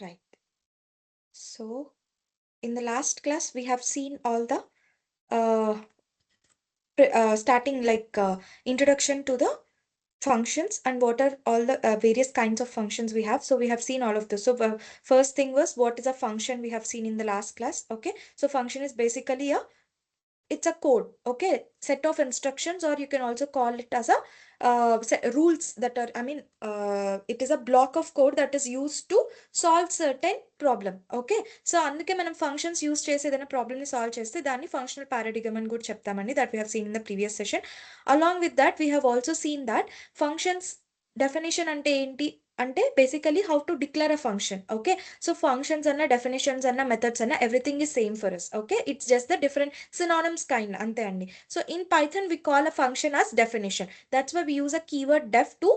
Right. So in the last class, we have seen all the starting like introduction to the functions and what are all the various kinds of functions we have. So we have seen all of this. So first thing was, what is a function? We have seen in the last class. Okay, so function is basically it's a code, okay, set of instructions, or you can also call it as a rules that are, it is a block of code that is used to solve certain problem. Okay, so అందుకే మనం functions use చేసి ఏదైనా problem ని solve చేస్తే దాన్ని functional పారాడిగమ్ అని కూడా చెప్తామండి. That we have seen in the previous session. Along with that we have also seen that functions definition అంటే ఏంటి అంటే basically how to declare a function. Okay, so functions అన్న డెఫినేషన్స్ అన్న మెథడ్స్ అన్న everything is same for us. Okay, it's just the different synonyms kind అంతే అండి. So in Python we call a function as definition. That's why we use a keyword def to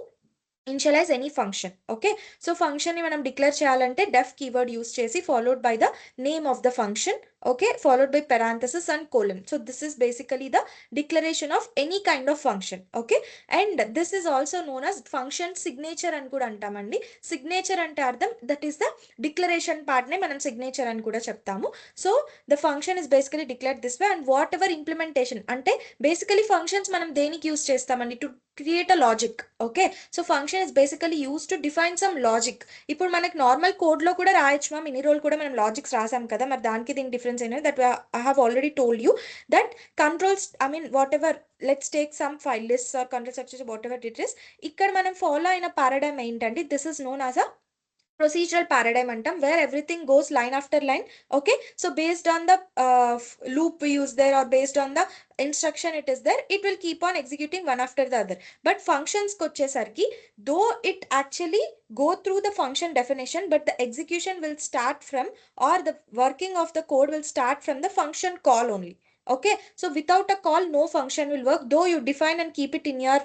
initialise any function. Okay, so function ని మనం declare చేయాలంటే డెఫ్ keyword use చేసి followed by the name of the function. Okay, followed by parenthesis and colon. So this is basically the declaration of any kind of function. Okay, and this is also known as function signature అని కూడా అంటామండి. Signature అంటే అర్థం that is the declaration part నే మనం signature అని కూడా చెప్తాము. So the function is basically declared this way, and what ever implementation అంటే బేసికలీ ఫంక్షన్స్ మనం దేనికి యూస్ చేస్తామండి, to create a logic. Okay, so function is basically use to define some logic. ఇప్పుడు మనకి నార్మల్ కోడ్ లో కూడా రాయొచ్చు ma'am, ఇన్ని రోజులు కూడా మనం లాజిక్స్ రాసాం కదా, మరి దానికి దీనికి డిఫరెన్స్ ఏంటంటే that I have already told you that controls, whatever let's take some file list or control structures whatever it is. ఇక్కడ మనం ఫాలో అయిన పారాడైమ్ ఏంటంటే this is known as a procedural paradigm antam, where everything goes line after line. Okay, so based on the loop we use there, or based on the instruction it is there, it will keep on executing one after the other. But functions kochesarki, though it actually go through the function definition, but the execution will start from, or the working of the code will start from the function call only. Okay, so without a call no function will work. Though you define and keep it in your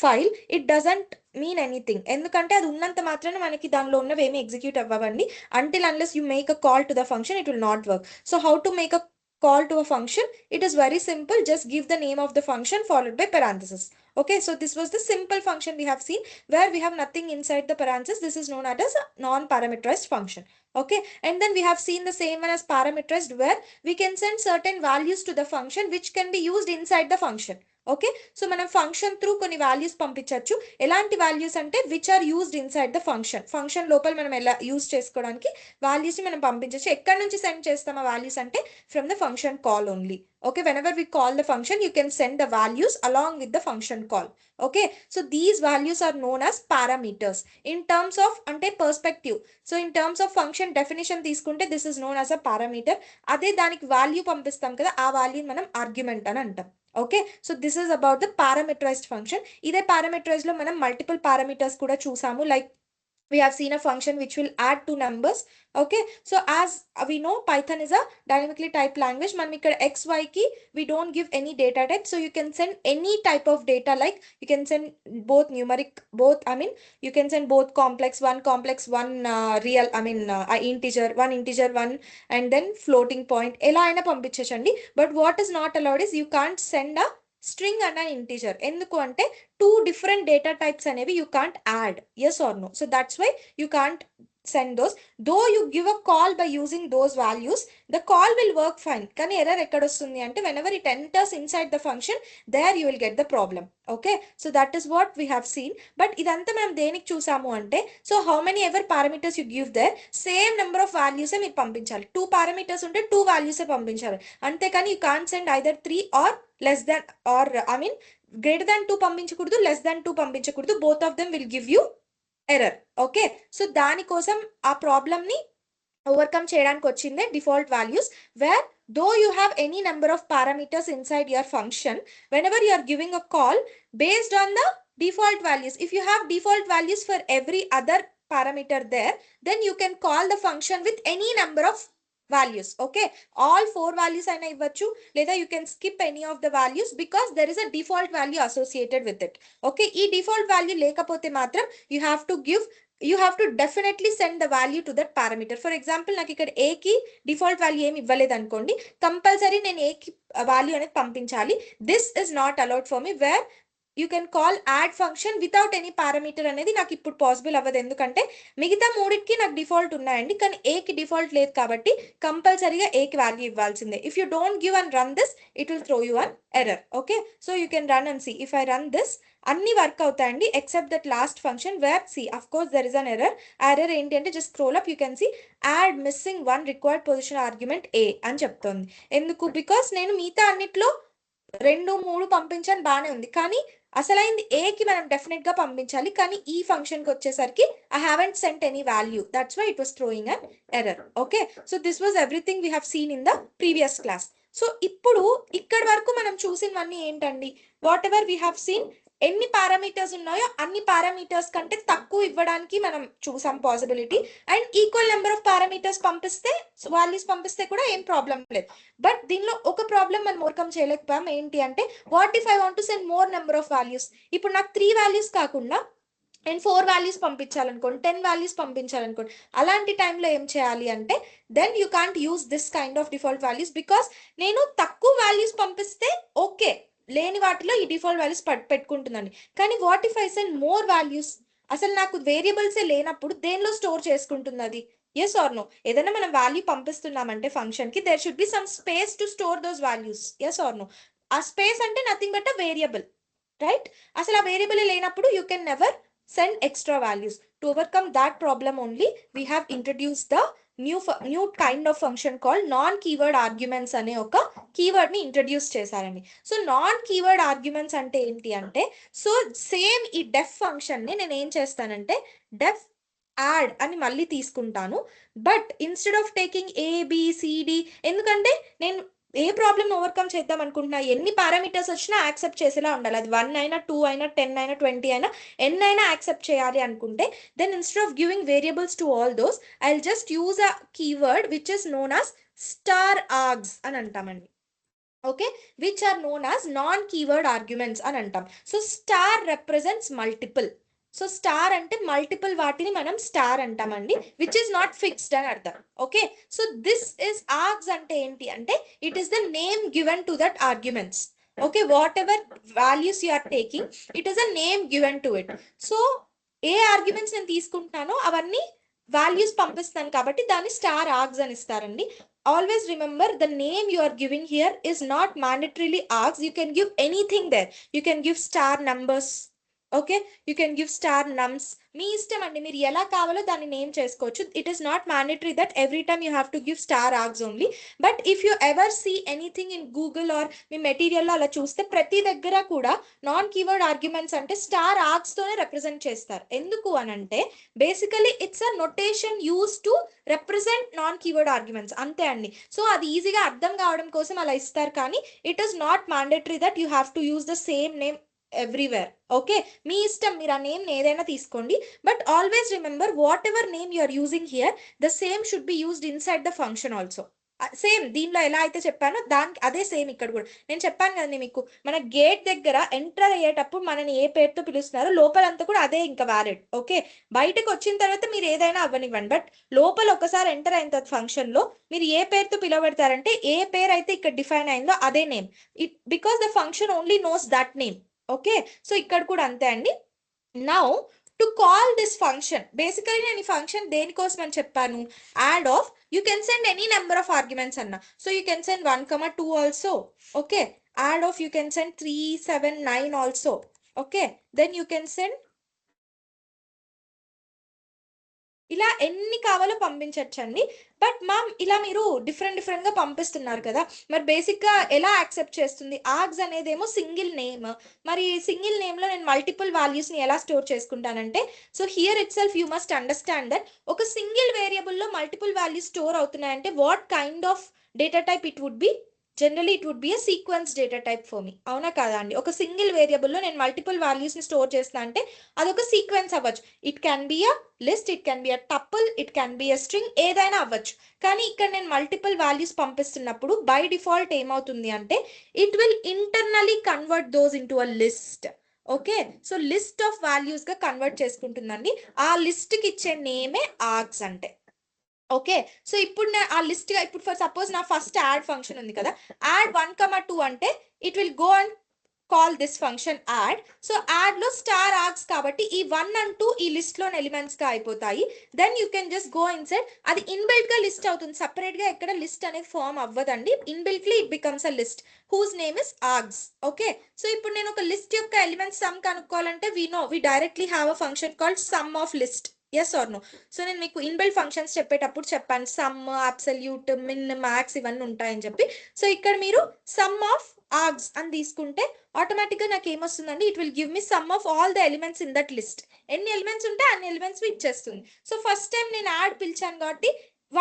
file, it doesn't mean anything. ఎందుకంటే అది ఉన్నంత మాత్రాన మనకి దానిలో ఉన్నవి ఏమి execute అవ్వండి. Until unless you make a call to the function it will not work. So how to make a call to a function? It is very simple. Just give the name of the function followed by parenthesis. Okay, so this was the simple function we have seen, where we have nothing inside the parenthesis. This is known as a non-parameterized function. Okay, and then we have seen the same one as parameterized, where we can send certain values to the function which can be used inside the function. Okay, so మనం function through కొన్ని values పంపించవచ్చు. ఎలాంటి values అంటే which are used inside the function. Function లోపల మనం ఎలా use చేసుకోవడానికి వాల్యూస్ని మనం పంపించవచ్చు. ఎక్కడి నుంచి సెండ్ చేస్తాం ఆ వాల్యూస్ అంటే from the function call only. Okay, whenever we call the function, you can send the values along with the function call. Okay, so these values are known as parameters. In terms of ante perspective, so in terms of function definition తీసుకుంటే this is known as a parameter. అదే దానికి value పంపిస్తాం కదా, ఆ value మనం argument అని అంటాం. Okay, so this is about the parameterised function. ఇదే పారామీటరైజ్ లో మనం మల్టిపుల్ పారామీటర్స్ కూడా చూసాము. Like we have seen a function which will add two numbers. Okay, so as we know, Python is a dynamically typed language. మనం ఇక్కడ xy కి we don't give any data type, so you can send any type of data. Like you can send both numeric, you can send both complex one real, integer one, and then floating point, ఎలా అయినా పంపించండి. But what is not allowed is you can't send a string and an integer. ఎందుకు అంటే two different data types అనేవి you can't add. Yes or no? So that's why you can't send those. Though you give a call by using those values, the call will work fine. కానీ error ఎక్కడ వస్తుంది అంటే whenever it enters inside the function, there you will get the problem. Okay, so that is what we have seen. But ఇదంతా మనం దేనికి చూసాము అంటే, so how many ever parameters you give there, same number of values ఏ మీరు పంపించాలి. 2 parameters ఉంటే 2 values ఏ పంపించాలి. అంతేకాని you can't send either 3 or less than, or greater than 2 పంపించకూడదు, less than 2 పంపించకూడదు. both of them will give you error. Okay, so దానికోసం ఆ problem ని ఓవర్కమ్ చేయడానికి వచ్చిందే default values, where though you have any number of parameters inside your function, whenever you are giving a call based on the default values, if you have default values for every other parameter there, then you can call the function with any number of values. Okay, all 4 values అయినా ఇవ్వచ్చు, లేదా you can skip any of the values because there is a default value associated with it. Okay, ఈ default value లేకపోతే మాత్రం you have to definitely send the value to that parameter. For example, నాకు ఇక్కడ a కి default value ఏమి ఇవ్వలేదు అనుకోండి, compulsory నేను a కి వాల్యూ అనేది పంపించాలి. This is not allowed for me, where you can call add function without any parameter అనేది నాకు ఇప్పుడు పాసిబుల్ అవ్వదు, ఎందుకంటే మిగతా మూడింటికి నాకు డిఫాల్ట్ ఉన్నాయండి, కానీ ఏకి డిఫాల్ట్ లేదు కాబట్టి కంపల్సరీగా ఏకి వాల్యూ ఇవ్వాల్సిందే. If you don't give and run this it will throw you an error. Okay, so you can run and see. If I run this అన్ని వర్క్ అవుతాయండి except that last function where C of course there is an error. ఆ error ఏంటి అంటే just scroll up you can see add missing one required positional argument A అని చెప్తోంది. ఎందుకు? Because నేను మిగతా అన్నిట్లో 2, 3 పంపించాను, బాగానే ఉంది, కానీ అసలైంది ఏకి మనం డెఫినెట్ గా పంపించాలి, కానీ ఈ ఫంక్షన్ కి వచ్చేసరికి I haven't sent any value, that's why it was throwing an error. Okay, so this was everything we have seen in the previous class. సో ఇప్పుడు ఇక్కడి వరకు మనం చూసినవన్నీ ఏంటండి? Whatever we have seen, ఎన్ని పారామీటర్స్ ఉన్నాయో అన్ని పారామీటర్స్ కంటే తక్కువ ఇవ్వడానికి మనం చూసాం possibility, and equal number of parameters పంపిస్తే, వాల్యూస్ పంపిస్తే కూడా ఏం ప్రాబ్లం లేదు. బట్ దీనిలో ఒక ప్రాబ్లం మనం ఓవర్కమ్ చేయలేకపోయాం, ఏంటి అంటే what if I want to send more number of values. ఇప్పుడు నాకు 3 వాల్యూస్ కాకుండా నేను 4 వాల్యూస్ పంపించాలనుకోండి, 10 వాల్యూస్ పంపించాలనుకోండి, అలాంటి టైంలో ఏం చేయాలి అంటే then you can't use this kind of default values, because నేను తక్కువ వాల్యూస్ పంపిస్తే ఓకే, లేని వాటిలో ఈ డిఫాల్ట్ వాల్యూస్ పెట్టుకుంటుందండి. కానీ what if I send more values, అసలు నాకు వేరియబుల్సే లేనప్పుడు దేనిలో స్టోర్ చేసుకుంటుంది అది? Yes or no? ఏదైనా మనం వాల్యూ పంపిస్తున్నామంటే ఫంక్షన్ కి there should be some space to store those values. Yes or no? ఆ స్పేస్ అంటే nothing but a variable, right? అసలు ఆ వేరియబుల్ లేనప్పుడు you can never send extra values. To overcome that problem only, we have introduced the new kind of function called non-keyword arguments అనే ఒక keyword ని introduce చేశారండి. So non keyword arguments అంటే ఏంటి అంటే, సో సేమ్ ఈ డెఫ్ function ని నేను ఏం చేస్తానంటే డెఫ్ యాడ్ అని మళ్ళీ తీసుకుంటాను, but instead of taking ABCD, ఎందుకంటే నేను ఏ ప్రాబ్లమ్ ఓవర్కమ్ చేద్దాం అనుకుంటున్నా, ఎన్ని పారామీటర్స్ వచ్చినా యాక్సెప్ట్ చేసేలా ఉండాలి, అది 1 అయినా 2 అయినా 10 అయినా 20 అయినా ఎన్నైనా యాక్సెప్ట్ చేయాలి అనుకుంటే, then instead of giving variables to all those I will just use a keyword which is known as star args అని అంటామండి. Okay, which are known as non keyword arguments అని అంటాం. So star represents multiple. So star అంటే multiple వాటిని మనం star అంటామండి, which is not fixed అని అర్థం. Okay, so this is args అంటే ఏంటి అంటే it is the name given to that arguments. Okay, whatever values you are taking it is a name given to it. So ఏ arguments నేను తీసుకుంటానో అవన్నీ values పంపిస్తాను కాబట్టి దాన్ని స్టార్ ఆర్గ్స్ అని ఇస్తారండి. Always remember the name you are giving here is not mandatorily args. You can give anything there. You can give star numbers. Okay, you can give star nums, మీ ఇష్టం అండి, మీరు ఎలా కావాలో దాన్ని నేమ్ చేసుకోవచ్చు. It is not mandatory that every time you have to give star args only. But if you ever see anything in Google or మీ మెటీరియల్లో అలా చూస్తే ప్రతి దగ్గర కూడా నాన్ కీవర్డ్ ఆర్గ్యుమెంట్స్ అంటే స్టార్ ఆర్గ్స్ తోనే రిప్రజెంట్ చేస్తారు. ఎందుకు అని అంటే basically it's a notation use to represent non keyword arguments, అంతే అండి. సో అది ఈజీగా అర్థం కావడం కోసం అలా ఇస్తారు, కానీ it is not mandatory that you have to use the same name everywhere. Okay, మీ ఇష్టం, మీరు ఆ నేమ్ ఏదైనా తీసుకోండి, but always remember whatever name you are using here the same should be used inside the function also. Same దీనిలో ఎలా అయితే చెప్పానో దానికి అదే సేమ్ ఇక్కడ కూడా. నేను చెప్పాను కదండి మీకు, మన గేట్ దగ్గర ఎంటర్ అయ్యేటప్పుడు మనని ఏ పేరుతో పిలుస్తున్నారో లోపలంతా కూడా అదే ఇంకా వ్యాలిడ్. ఓకే, బయటకు వచ్చిన తర్వాత మీరు ఏదైనా అవ్వనివ్వండి, బట్ లోపల ఒకసారి ఎంటర్ అయిన తర్వాత ఫంక్షన్ లో మీరు ఏ పేరుతో పిలవబడతారంటే ఏ పేరు అయితే ఇక్కడ డిఫైన్ అయిందో అదే name, it because the function only knows that name. Okay, so ఇక్కడ కూడా అంతే అండి. Now to call this function, basically నేను ఈ ఫంక్షన్ దేనికోసం అని చెప్పాను, add of you can send any number of arguments అన్న. So you can send 1, 2 also. Okay, add of you can send 3, 7, 9 also. Okay, then you can send ఇలా ఎన్ని కావాలో పంపించచ్చండి. But ma'am ఇలా మీరు డిఫరెంట్ గా పంపిస్తున్నారు కదా, మరి బేసిక్ గా ఎలా యాక్సెప్ట్ చేస్తుంది? ఆర్గ్స్ అనేదేమో సింగిల్ నేమ్, మరి సింగిల్ నేమ్ లో నేను మల్టిపుల్ వాల్యూస్ ని ఎలా స్టోర్ చేసుకుంటానంటే, so here itself you must understand that ఒక సింగిల్ వేరియబుల్ లో మల్టిపుల్ వాల్యూస్ స్టోర్ అవుతున్నాయంటే what kind of data type it would be? Generally it would be a sequence data type for me, అవునా కాదా అండి? ఒక single వేరియబుల్లో నేను multiple values ని store చేస్తా అంటే అదొక సీక్వెన్స్ అవ్వచ్చు. It can be a list, it can be a tuple, it can be a string, ఏదైనా అవ్వచ్చు. కానీ ఇక్కడ నేను మల్టిపుల్ వాల్యూస్ పంపిస్తున్నప్పుడు బై డిఫాల్ట్ ఏమవుతుంది అంటే it will internally convert those into a list. Okay, so list of values గా convert చేసుకుంటుందండి. ఆ list కి ఇచ్చే నేమే ఆర్గ్స్ అంటే. ఓకే, సో ఇప్పుడు ఆ లిస్ట్ ఇప్పుడు ఫర్ సపోజ్ నా ఫస్ట్ యాడ్ ఫంక్షన్ ఉంది కదా, యాడ్ 1, 2 అంటే it will go and call this function add. So add లో star args కాబట్టి ఈ 1 and 2 ఈ లిస్ట్ లోని ఎలిమెంట్స్ గా అయిపోతాయి. Then you can just go inside, అది ఇన్బిల్ట్ గా లిస్ట్ అవుతుంది, సపరేట్ గా ఎక్కడ లిస్ట్ అనేది ఫామ్ అవ్వదండి. Inbuiltly it becomes a list whose name is args. Okay, so ఇప్పుడు నేను ఒక లిస్ట్ యొక్క ఎలిమెంట్స్ సమ్ కనుక్కోవాలంటే we directly have a function called sum of list. Yes or no? So నేను మీకు ఇన్బిల్ట్ ఫంక్షన్స్ చెప్పేటప్పుడు చెప్పాను, సమ్, అబ్సల్యూట్, మిన్, max ఇవన్నీ ఉంటాయని చెప్పి. సో ఇక్కడ మీరు సమ్ ఆఫ్ args అని తీసుకుంటే ఆటోమేటిక్ గా నాకు ఏమొస్తుందండి, it will give me sum of all the elements in that list. ఎన్ని ఎలిమెంట్స్ ఉంటే అన్ని ఎలిమెంట్స్ ఇచ్చేస్తుంది. సో ఫస్ట్ టైం నేను యాడ్ పిలిచాను కాబట్టి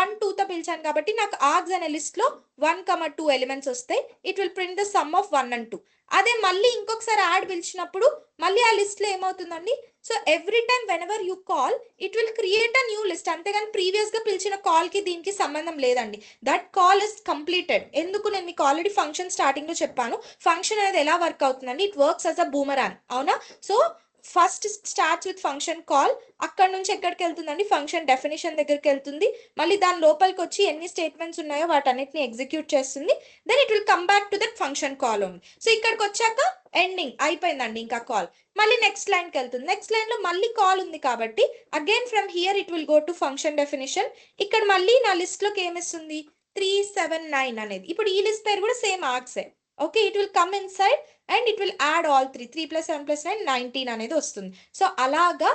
1, 2తో పిలిచాను కాబట్టి నాకు ఆర్గ్స్ అనే లిస్ట్ లో 1, 2 ఎలిమెంట్స్ వస్తాయి. It will print the sum of 1 and 2. అదే మళ్ళీ ఇంకొకసారి యాడ్ పిలిచినప్పుడు మళ్ళీ ఆ లిస్ట్ లో ఏమవుతుందండి, so every time when ever you call it will create a new list. అంతేగాని ప్రీవియస్ గా పిలిచిన కాల్ కి దీనికి సంబంధం లేదండి. That call is completed. ఎందుకు, నేను మీకు ఆల్రెడీ ఫంక్షన్ స్టార్టింగ్ లో చెప్పాను, ఫంక్షన్ అనేది ఎలా వర్క్ అవుతుందండి, it works as a boomerang. అవునా? So first starts with function call, అక్కడ నుంచి ఎక్కడికి వెళ్తుందండి, ఫంక్షన్ డెఫినేషన్ దగ్గరికి వెళ్తుంది, మళ్ళీ దాని లోపలికి వచ్చి ఎన్ని స్టేట్మెంట్స్ ఉన్నాయో వాటన్నిటిని ఎగ్జిక్యూట్ చేస్తుంది. Then it will come back to that function call only. So ఇక్కడికి వచ్చాక ఎండింగ్ అయిపోయిందండి ఇంకా కాల్. మళ్ళీ నెక్స్ట్ లైన్కి వెళ్తుంది, నెక్స్ట్ లైన్ లో మళ్ళీ కాల్ ఉంది కాబట్టి again from here it will go to function definition. ఇక్కడ మళ్ళీ నా లిస్ట్ లోకి ఏమిస్తుంది, 379 అనేది. ఇప్పుడు ఈ లిస్ట్ పేరు కూడా సేమ్ ఆర్గ్సే. Okay, it will come inside and it will add all 3 + 7 + 9 19 అనేది వస్తుంది. సో అలాగా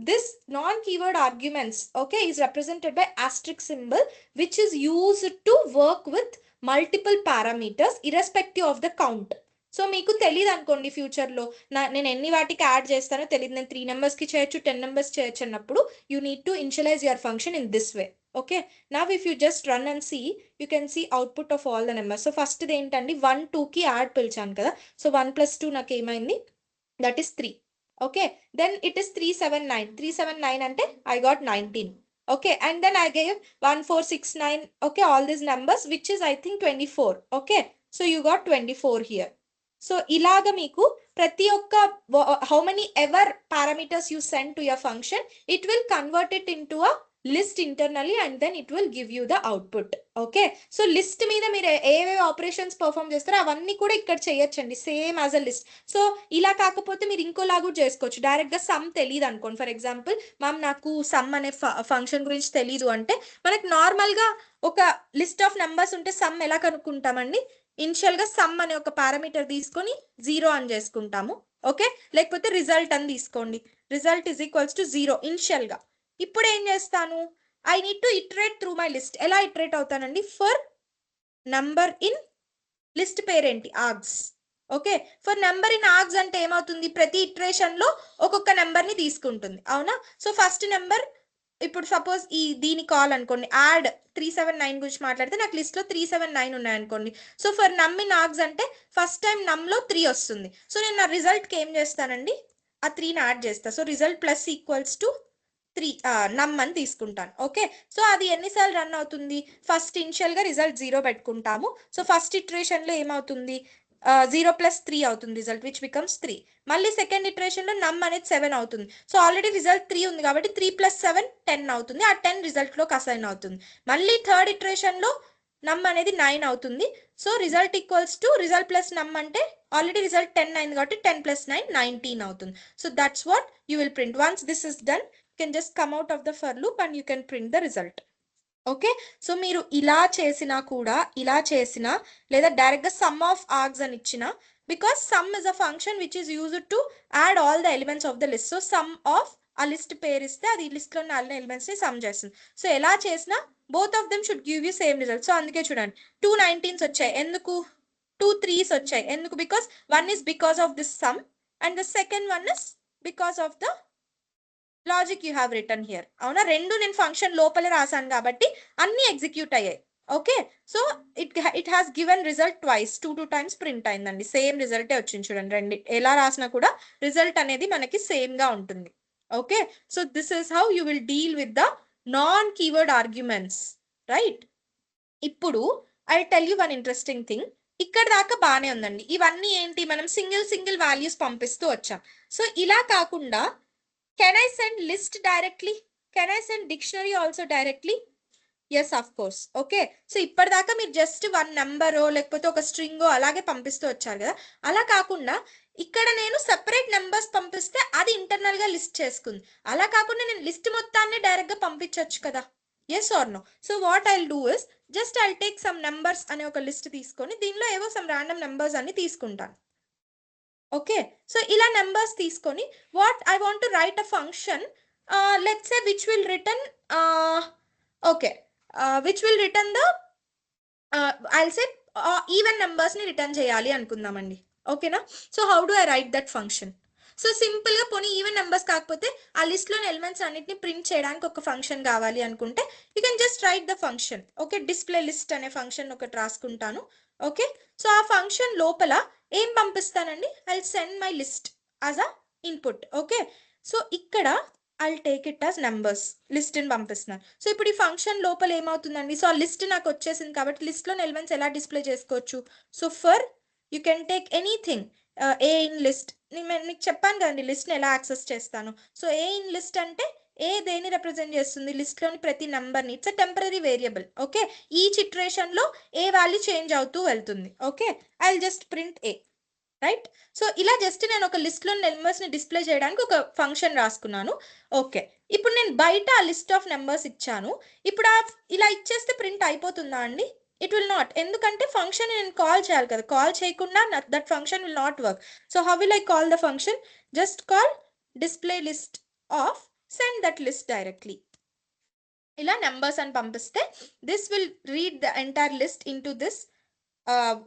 this non keyword arguments okay is represented by asterisk symbol which is used to work with multiple parameters irrespective of the count. So మీకు తెలియదు అనుకోండి ఫ్యూచర్లో నేను ఎన్ని వాటికి యాడ్ చేస్తానో తెలియదు, నేను 3 నెంబర్స్కి చేయొచ్చు, 10 నెంబర్స్ చేయొచ్చు అన్నప్పుడు you need to initialize your function in this way. Okay, now if you just run and see you can see output of all the numbers. So first ఏంటండి, 1, 2కి యాడ్ పిలిచాను కదా, సో 1 + 2 నాకు ఏమైంది, that is 3. Okay, then it is 379. 379 అంటే I got 19. okay, and then I gave 1, 4, 6, 9 okay, all these numbers which is I think 24. okay, so you got 24 here. so ilaga meeku prati okka how many ever parameters you send to your function, it will convert it into a list internally and then it will give you the output. okay, so list మీద మీరు ఏవే operations perform చేస్తారో అవన్నీ కూడా ఇక్కడ చేయొచ్చండి, same as a list. So ఇలా కాకపోతే మీరు ఇంకోలా కూడా చేసుకోవచ్చు, డైరెక్ట్ గా సమ్ తెలియదు అనుకోండి. ఫర్ ఎగ్జాంపుల్ మ్యామ్ నాకు సమ్ అనే ఫంక్షన్ గురించి తెలీదు అంటే మనకు నార్మల్ గా ఒక లిస్ట్ ఆఫ్ నెంబర్స్ ఉంటే సమ్ ఎలా కనుక్కుంటామండి, ఇనిషియల్ గా సమ్ అనే ఒక పారామీటర్ తీసుకొని 0 అని చేసుకుంటాము. ఓకే, లేకపోతే రిజల్ట్ అని తీసుకోండి, result is equals to 0 initial గా. ఇప్పుడు ఏం చేస్తాను, I need to iterate through my list. ఎలా ఇటరేట్ అవుతానండి, ఫర్ నంబర్ ఇన్ లిస్ట్ పేరేంటి, args. Okay, for number in args అంటే ఏమవుతుంది, ప్రతి ఇటరేషన్ లో ఒక్కొక్క నెంబర్ ని తీసుకుంటుంది. అవునా? సో ఫస్ట్ నెంబర్ ఇప్పుడు సపోజ్ దీని కాల్ అనుకోండి, యాడ్ 379 గురించి మాట్లాడితే నాకు లిస్ట్ లో 379 ఉన్నాయనుకోండి. సో ఫర్ నమ్ ఇన్ ఆర్గ్స్ అంటే ఫస్ట్ టైం నమ్ లో 3 వస్తుంది. సో నేను నా రిజల్ట్ కి ఏం చేస్తానండి, ఆ 3ని యాడ్ చేస్తా. So result plus equals to 3 నమ్ అని తీసుకుంటాను. ఓకే, సో అది ఎన్నిసార్లు రన్ అవుతుంది, ఫస్ట్ ఇనిషియల్ గా రిజల్ట్ 0 పెట్టుకుంటాము. సో ఫస్ట్ ఇటరేషన్ లో ఏమవుతుంది, 0 + 3 అవుతుంది రిజల్ట్, విచ్ బికమ్స్ 3. మళ్ళీ సెకండ్ ఇటరేషన్ లో నమ్ అనేది 7 అవుతుంది. సో ఆల్రెడీ రిజల్ట్ 3 ఉంది కాబట్టి 3 + 7 10 అవుతుంది, ఆ 10 రిజల్ట్ లోకి అసైన్ అవుతుంది. మళ్ళీ థర్డ్ ఇటరేషన్ లో నమ్ అనేది 9 అవుతుంది. So result equals to result plus నమ్ అంటే ఆల్రెడీ రిజల్ట్ 10 అయింది కాబట్టి 10 + 9 19 అవుతుంది. So that's what you will print. Once this is done you can just come out of the for loop and you can print the result. Okay, so మీరు ఇలా చేసినా కూడా, ఇలా చేసినా లేదా డైరెక్ట్ గా సమ్ ఆఫ్ ఆర్గ్స్ అని ఇచ్చిన, because some is a function which is used to add all the elements of the list. So some of ఆ లిస్ట్ పేరు ఇస్తే అది లిస్ట్ లో ఉన్న ఎలిమెంట్స్ ని సమ్ చేస్తుంది. సో ఎలా చేసినా both of them should give you same result. So అందుకే చూడండి 2 19s వచ్చాయి, ఎందుకు 2 3s వచ్చాయి, ఎందుకు, because one is because of this some and the second one is because of the logic you have return here. అవునా, రెండు నేను function లోపలే రాశాను కాబట్టి అన్ని ఎగ్జిక్యూట్ అయ్యాయి. Okay, so it has given result twice, 2 times print అయిందండి, same రిజల్టే వచ్చింది చూడండి. రెండు ఎలా రాసినా కూడా రిజల్ట్ అనేది మనకి సేమ్ గా ఉంటుంది. Okay, so this is how you will deal with the non keyword arguments, right. ఇప్పుడు I tell you one interesting thing. ఇక్కడ దాకా బానే ఉందండి, ఇవన్నీ ఏంటి, మనం సింగిల్ వాల్యూస్ పంపిస్తూ వచ్చాం. సో ఇలా కాకుండా can I send list directly? Can I send dictionary also directly? Yes of course. Okay, so ఇప్పటిదాకా మీరు జస్ట్ 1 నెంబరో లేకపోతే ఒక స్ట్రింగో అలాగే పంపిస్తూ వచ్చారు కదా. అలా కాకుండా ఇక్కడ నేను సెపరేట్ నెంబర్స్ పంపిస్తే అది ఇంటర్నల్ గా లిస్ట్ చేసుకుంది. అలా కాకుండా నేను లిస్ట్ మొత్తాన్ని డైరెక్ట్ గా పంపించవచ్చు కదా. Yes or no? So what I'll do is just I'll take some numbers అనే ఒక లిస్ట్ తీసుకొని దీనిలో ఏవో సమ్ ర్యాండమ్ నెంబర్స్ అన్ని తీసుకుంటాను. ఓకే, సో ఇలా నెంబర్స్ తీసుకొని what I want to write a function let's say which will return okay which will return the I'll say even నెంబర్స్ని రిటర్న్ చేయాలి అనుకుందామండి. ఓకేనా? So how do I write that function? So సింపుల్గా పోనీ even numbers కాకపోతే ఆ లిస్ట్లోని elements అన్నిటిని print చేయడానికి ఒక ఫంక్షన్ కావాలి అనుకుంటే you can just write the function. Okay, display list అనే ఫంక్షన్ ఒకటి రాసుకుంటాను. ఓకే, సో ఆ ఫంక్షన్ లోపల ఏం పంపిస్తానండి? I send my list as a input. Okay, so ఇక్కడ I'll take it as numbers, లిస్ట్ని పంపిస్తున్నాను. సో ఇప్పుడు ఈ ఫంక్షన్ లోపల ఏమవుతుందండి? సో ఆ లిస్ట్ నాకు వచ్చేసింది కాబట్టి లిస్ట్లో ఎలిమెంట్స్ ఎలా డిస్ప్లే చేసుకోవచ్చు? So for you can take anything A in list. మీకు చెప్పాను కదండి లిస్ట్ని ఎలా యాక్సెస్ చేస్తాను. సో ఏ ఇన్ లిస్ట్ అంటే ఏ దేని రిప్రజెంట్ చేస్తుంది? లిస్ట్లోని ప్రతి నెంబర్ని. It's a temporary variable. Okay, each ఇటరేషన్లో ఏ వాల్యూ చేంజ్ అవుతూ వెళ్తుంది. Okay, I will just print a. Right? So ఇలా జస్ట్ నేను ఒక లిస్ట్లో నెంబర్స్ని డిస్ప్లే చేయడానికి ఒక ఫంక్షన్ రాసుకున్నాను. ఓకే, ఇప్పుడు నేను బయట ఆ లిస్ట్ ఆఫ్ నెంబర్స్ ఇచ్చాను. ఇప్పుడు ఇలా ఇచ్చేస్తే ప్రింట్ అయిపోతుందా అండి? It will not. ఎందుకంటే ఫంక్షన్ నేను కాల్ చేయాలి కదా. కాల్ చేయకుండా that function will not work. So how will I call the function? Just call display list of, send that list directly. ఇలా నెంబర్స్ అని పంపిస్తే this will read the entire list in to this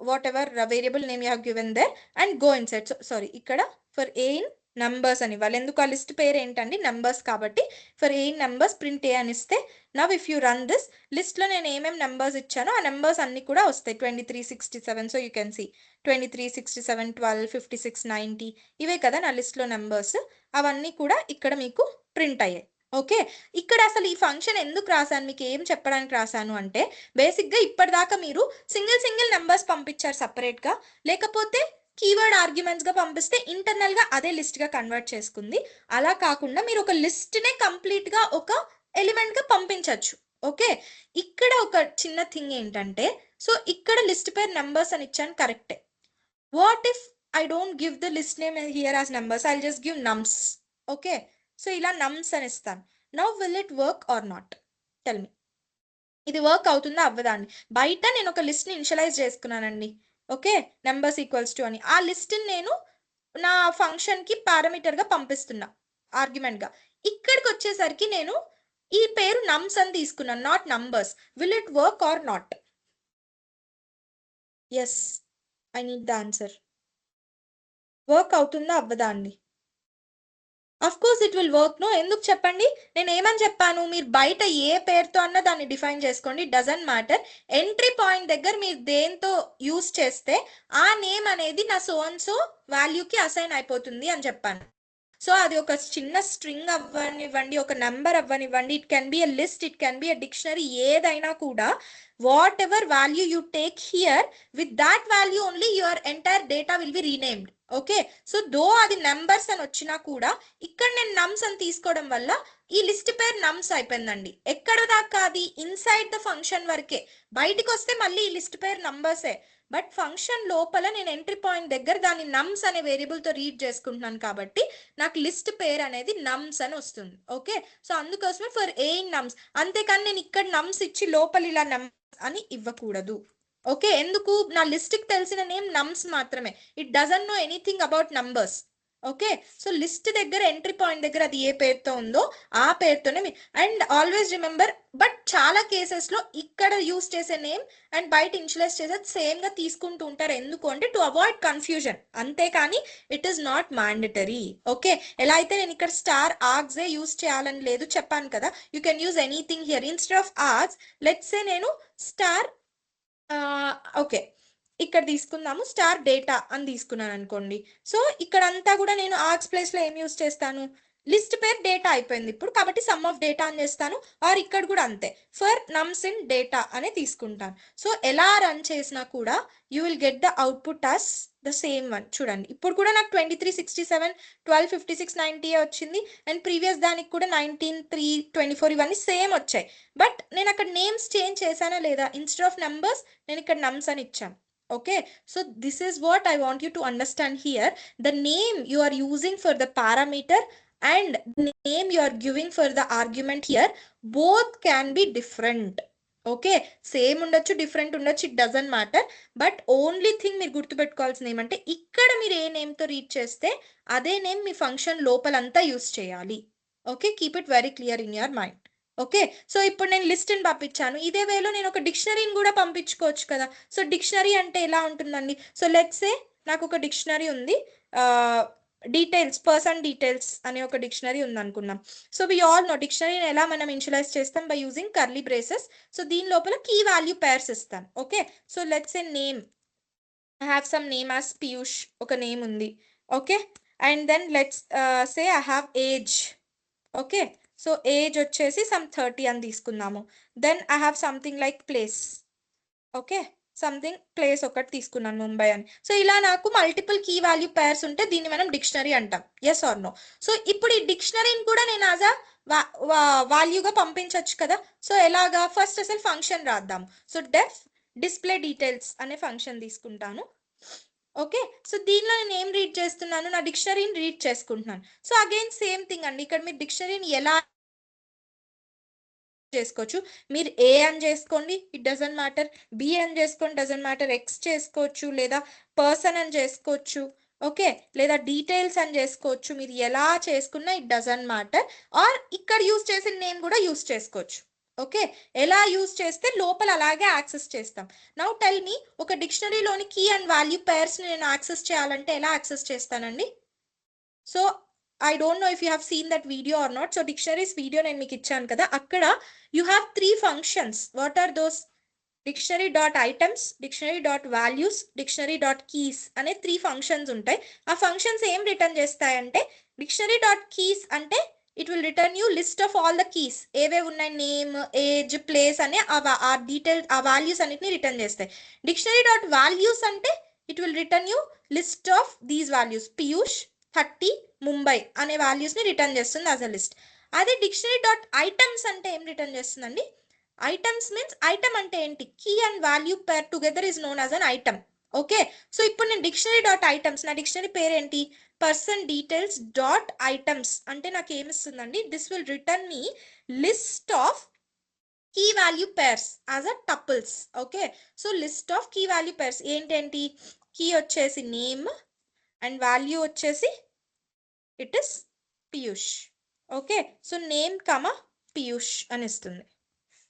whatever variable name you have given there and go inside. So sorry, ikkada for a in numbers అని ఇవ్వాలి. ఎందుకు? ఆ list పేరు ఏంటండి? Numbers కాబట్టి for a in numbers print a అని ఇస్తే now if you run this లిస్ట్లో నేను ఏమేమి నెంబర్స్ ఇచ్చానో ఆ నెంబర్స్ అన్ని కూడా వస్తాయి. 23, 67. సో యూ కెన్ సీ 23, 67, 12, 56, 90 ఇవే కదా నా లిస్ట్లో నెంబర్స్. అవన్నీ కూడా ఇక్కడ మీకు ప్రింట్ అయ్యాయి. ఓకే, ఇక్కడ అసలు ఈ ఫంక్షన్ ఎందుకు రాశాను, మీకు ఏం చెప్పడానికి రాశాను అంటే బేసిక్గా ఇప్పటిదాకా మీరు సింగిల్ నెంబర్స్ పంపించారు సపరేట్గా, లేకపోతే కీవర్డ్ ఆర్గ్యుమెంట్స్గా పంపిస్తే ఇంటర్నల్గా అదే లిస్ట్గా కన్వర్ట్ చేసుకుంది. అలా కాకుండా మీరు ఒక లిస్ట్నే కంప్లీట్గా ఒక ఎలిమెంట్గా పంపించవచ్చు. ఓకే, ఇక్కడ ఒక చిన్న థింగ్ ఏంటంటే, సో ఇక్కడ లిస్ట్ పేరు నెంబర్స్ అని ఇచ్చాను, కరెక్టే. What if I don't give the list name here as numbers, I just give నమ్స్. Okay, so ఇలా నమ్స్ అని ఇస్తాను. Now will it work or not? Tell me. ఇది వర్క్ అవుతుందా అవ్వదా అండి? బయట నేను ఒక లిస్ట్ని ఇనిషియలైజ్ చేసుకున్నానండి. ఓకే, నెంబర్స్ ఈక్వల్స్ టు అని. ఆ లిస్ట్ని నేను నా ఫంక్షన్కి పారామీటర్గా పంపిస్తున్నా ఆర్గ్యుమెంట్గా. ఇక్కడికి వచ్చేసరికి నేను ఈ పేరు నమ్స్ అని తీసుకున్నాను, not numbers. Will it work or not? Yes, I need the answer. Work అవుతుందా అవ్వదా అండి? Of course it will work. No, ఎందుకు చెప్పండి? నేను ఏమని చెప్పాను? మీరు బయట ఏ పేరుతో అన్న దాన్ని డిఫైన్ చేసుకోండి, డజంట్ మ్యాటర్. ఎంట్రీ పాయింట్ దగ్గర మీరు దేంతో యూస్ చేస్తే ఆ నేమ్ అనేది నా సో అండ్ సో వాల్యూకి అసైన్ అయిపోతుంది అని చెప్పాను. సో అది ఒక చిన్న స్ట్రింగ్ అవ్వనివ్వండి, ఒక నెంబర్ అవ్వనివ్వండి, it can be a list, it can be a dictionary, ఏదైనా కూడా what ever value you take here, with that value only your entire data will be renamed. Okay, so though అది numbers అని వచ్చినా కూడా ఇక్కడ నేను నమ్స్ అని తీసుకోవడం వల్ల ఈ లిస్ట్ పేరు నమ్స్ అయిపోయిందండి. ఎక్కడ దాకా? అది ఇన్సైడ్ ద ఫంక్షన్ వరకే. బయటికి వస్తే మళ్ళీ ఈ లిస్ట్ పేరు నంబర్సే. బట్ ఫంక్షన్ లోపల నేను ఎంట్రీ పాయింట్ దగ్గర దాన్ని నమ్స్ అనే వేరియబుల్తో రీడ్ చేసుకుంటున్నాను కాబట్టి నాకు లిస్ట్ పేరు అనేది నమ్స్ అని వస్తుంది. ఓకే, సో అందుకోసమే ఫర్ ఏ ఇన్ నమ్స్. అంతేకాని నేను ఇక్కడ నమ్స్ ఇచ్చి లోపల ఇలా నమ్స్ అని ఇవ్వకూడదు. ఓకే, ఎందుకు? నా లిస్ట్కి తెలిసిన నేమ్ నమ్స్ మాత్రమే. It doesn't know anything about numbers. Okay, so list దగ్గర ఎంట్రీ పాయింట్ దగ్గర అది ఏ పేరుతో ఉందో ఆ పేరుతోనే అండ్ ఆల్వేస్ రిమెంబర్. బట్ చాలా కేసెస్లో ఇక్కడ యూస్ చేసే నేమ్ అండ్ బయట ఇన్షియలైజ్ చేసేది సేమ్గా తీసుకుంటూ ఉంటారు. ఎందుకు అంటే టు అవాయిడ్ కన్ఫ్యూజన్, అంతేకాని it is not mandatory. Okay, ఎలా అయితే నేను ఇక్కడ స్టార్ ఆర్గ్సే యూస్ చేయాలని లేదు చెప్పాను కదా, you can use anything here. Instead of args let's say నేను స్టార్ ఓకే ఇక్కడ తీసుకుందాము, స్టార్ డేటా అని తీసుకున్నాను అనుకోండి. సో ఇక్కడ అంతా కూడా నేను ఆర్గ్స్ ప్లేస్లో ఏం యూస్ చేస్తాను? లిస్ట్ పేరు డేటా అయిపోయింది ఇప్పుడు, కాబట్టి సమ్ ఆఫ్ డేటా అని చేస్తాను. ఆర్ ఇక్కడ కూడా అంతే, ఫర్ నమ్స్ ఇన్ డేటా అనే తీసుకుంటాను. సో ఎలా రన్ చేసినా కూడా you will get the output as the same one చూడండి. ఇప్పుడు కూడా నాకు 2367 1256 90 వచ్చింది. అండ్ ప్రీవియస్ దానికి కూడా 19324 ఇవన్నీ సేమ్ వచ్చాయి. బట్ నేను అక్కడ నేమ్స్ చేంజ్ చేశానా లేదా? ఇన్స్టెడ్ ఆఫ్ నంబర్స్ నేను ఇక్కడ నమ్స్ అని ఇచ్చాను. Okay, so this is what I want you to understand here. The name you are using for the parameter and the name you are giving for the argument here, both can be different. Okay, same ఉండొచ్చు, different ఉండొచ్చు, it doesn't matter. But only thing మీరు గుర్తుపెట్టుకోవాల్సింది ఏమంటే, ఇక్కడ మీరు ఏ నేమ్తో read చేస్తే అదే name మీ function లోపలంతా యూస్ చేయాలి. Okay, keep it very clear in your mind. Okay, so ఇప్పుడు నేను లిస్ట్ని పంపించాను. ఇదే వేలో నేను ఒక డిక్షనరీని కూడా పంపించుకోవచ్చు కదా. సో డిక్షనరీ అంటే ఎలా ఉంటుందండి? సో లెట్స్ సే నాకు ఒక డిక్షనరీ ఉంది, డీటెయిల్స్, పర్సన్ డీటెయిల్స్ అనే ఒక డిక్షనరీ ఉంది అనుకున్నాం. సో వి ఆల్ నో డిక్షనరీని ఎలా మనం ఇనిషియలైజ్ చేస్తాం? By using curly braces. So దీని లోపల కీ వాల్యూ పేర్స్ ఇస్తాం. Okay, so let's a name, I have some name as Piyush, ఒక నేమ్ ఉంది. Okay, and then let's say I have age. Okay, so age వచ్చేసి some 30 అని తీసుకుందాము. Then I have something like place. Okay, something place ఒకటి తీసుకున్నాను, ముంబై అని. So ఇలా నాకు మల్టిపుల్ కీ వాల్యూ పేర్స్ ఉంటే దీన్ని మనం డిక్షనరీ అంటాం. Yes or no? సో ఇప్పుడు ఈ డిక్షనరీని కూడా నేను యాజ్ అ వాల్యూగా పంపించవచ్చు కదా. సో ఎలాగా? ఫస్ట్ అసలు ఫంక్షన్ రాద్దాం. సో డెఫ్ డిస్ప్లే డీటెయిల్స్ అనే ఫంక్షన్ తీసుకుంటాను. ఓకే, సో దీనిలో నేను ఏం రీడ్ చేస్తున్నాను? నా డిక్షనరీని రీడ్ చేసుకుంటున్నాను. సో అగైన్ సేమ్ థింగ్ అండి, ఇక్కడ మీరు డిక్షనరీని ఎలా చేసుకోవచ్చు? మీరు ఏ అని చేసుకోండి, ఇట్ డజంట్ మ్యాటర్. బి అని చేసుకోండి, డజంట్ మ్యాటర్. ఎక్స్ చేసుకోవచ్చు, లేదా పర్సన్ అని చేసుకోవచ్చు. ఓకే, లేదా డీటెయిల్స్ అని చేసుకోవచ్చు. మీరు ఎలా చేసుకున్నా ఇట్ డజంట్ మ్యాటర్. ఆర్ ఇక్కడ యూస్ చేసిన నేమ్ కూడా యూస్ చేసుకోవచ్చు. ఓకే, ఎలా యూస్ చేస్తే లోపల అలాగే యాక్సెస్ చేస్తాం. నౌ టెల్ మీ, ఒక డిక్షనరీలోని కీ అండ్ వాల్యూ పేర్స్ నేను యాక్సెస్ చేయాలంటే ఎలా యాక్సెస్ చేస్తానండి? So I don't know if you have seen that video or not. So dictionaries video నేను మీకు ఇచ్చాను కదా, అక్కడ you have 3 functions. What are those? dictionary.items, dictionary.values, dictionary.keys అనే 3 functions ఉంటాయి. ఆ functions ఏం రిటర్న్ చేస్తాయంటే, dictionary.keys అంటే it will return you list of all the keys, ఏవే ఉన్నాయి, నేమ్, ఏజ్, ప్లేస్ అనే ఆ డీటెయిల్, ఆ వాల్యూస్ అన్నిటిని రిటర్న్ చేస్తాయి. dictionary.values అంటే it will return you list of these values, Piyush, 30, Mumbai అనే వాల్యూస్ని రిటర్న్ చేస్తుంది యాజ్ అ లిస్ట్. అదే dictionary.items అంటే ఏం రిటర్న్ చేస్తుందండి? ఐటమ్స్ మీన్స్, ఐటమ్ అంటే ఏంటి? Key and value pair together is known as an item. Okay, so ఇప్పుడు నేను dictionary.items, నా డిక్షనరీ పేరు ఏంటి? పర్సన్ డీటెయిల్స్ డాట్ ఐటమ్స్ అంటే నాకు ఏమిస్తుందండి? This will return me list of key value pairs as a tuples. Okay, so list of key value pairs ఏంటేంటి? Key వచ్చేసి నేమ్ అండ్ వాల్యూ వచ్చేసి it is Piyush. Okay, so name comma Piyush అని ఇస్తుంది.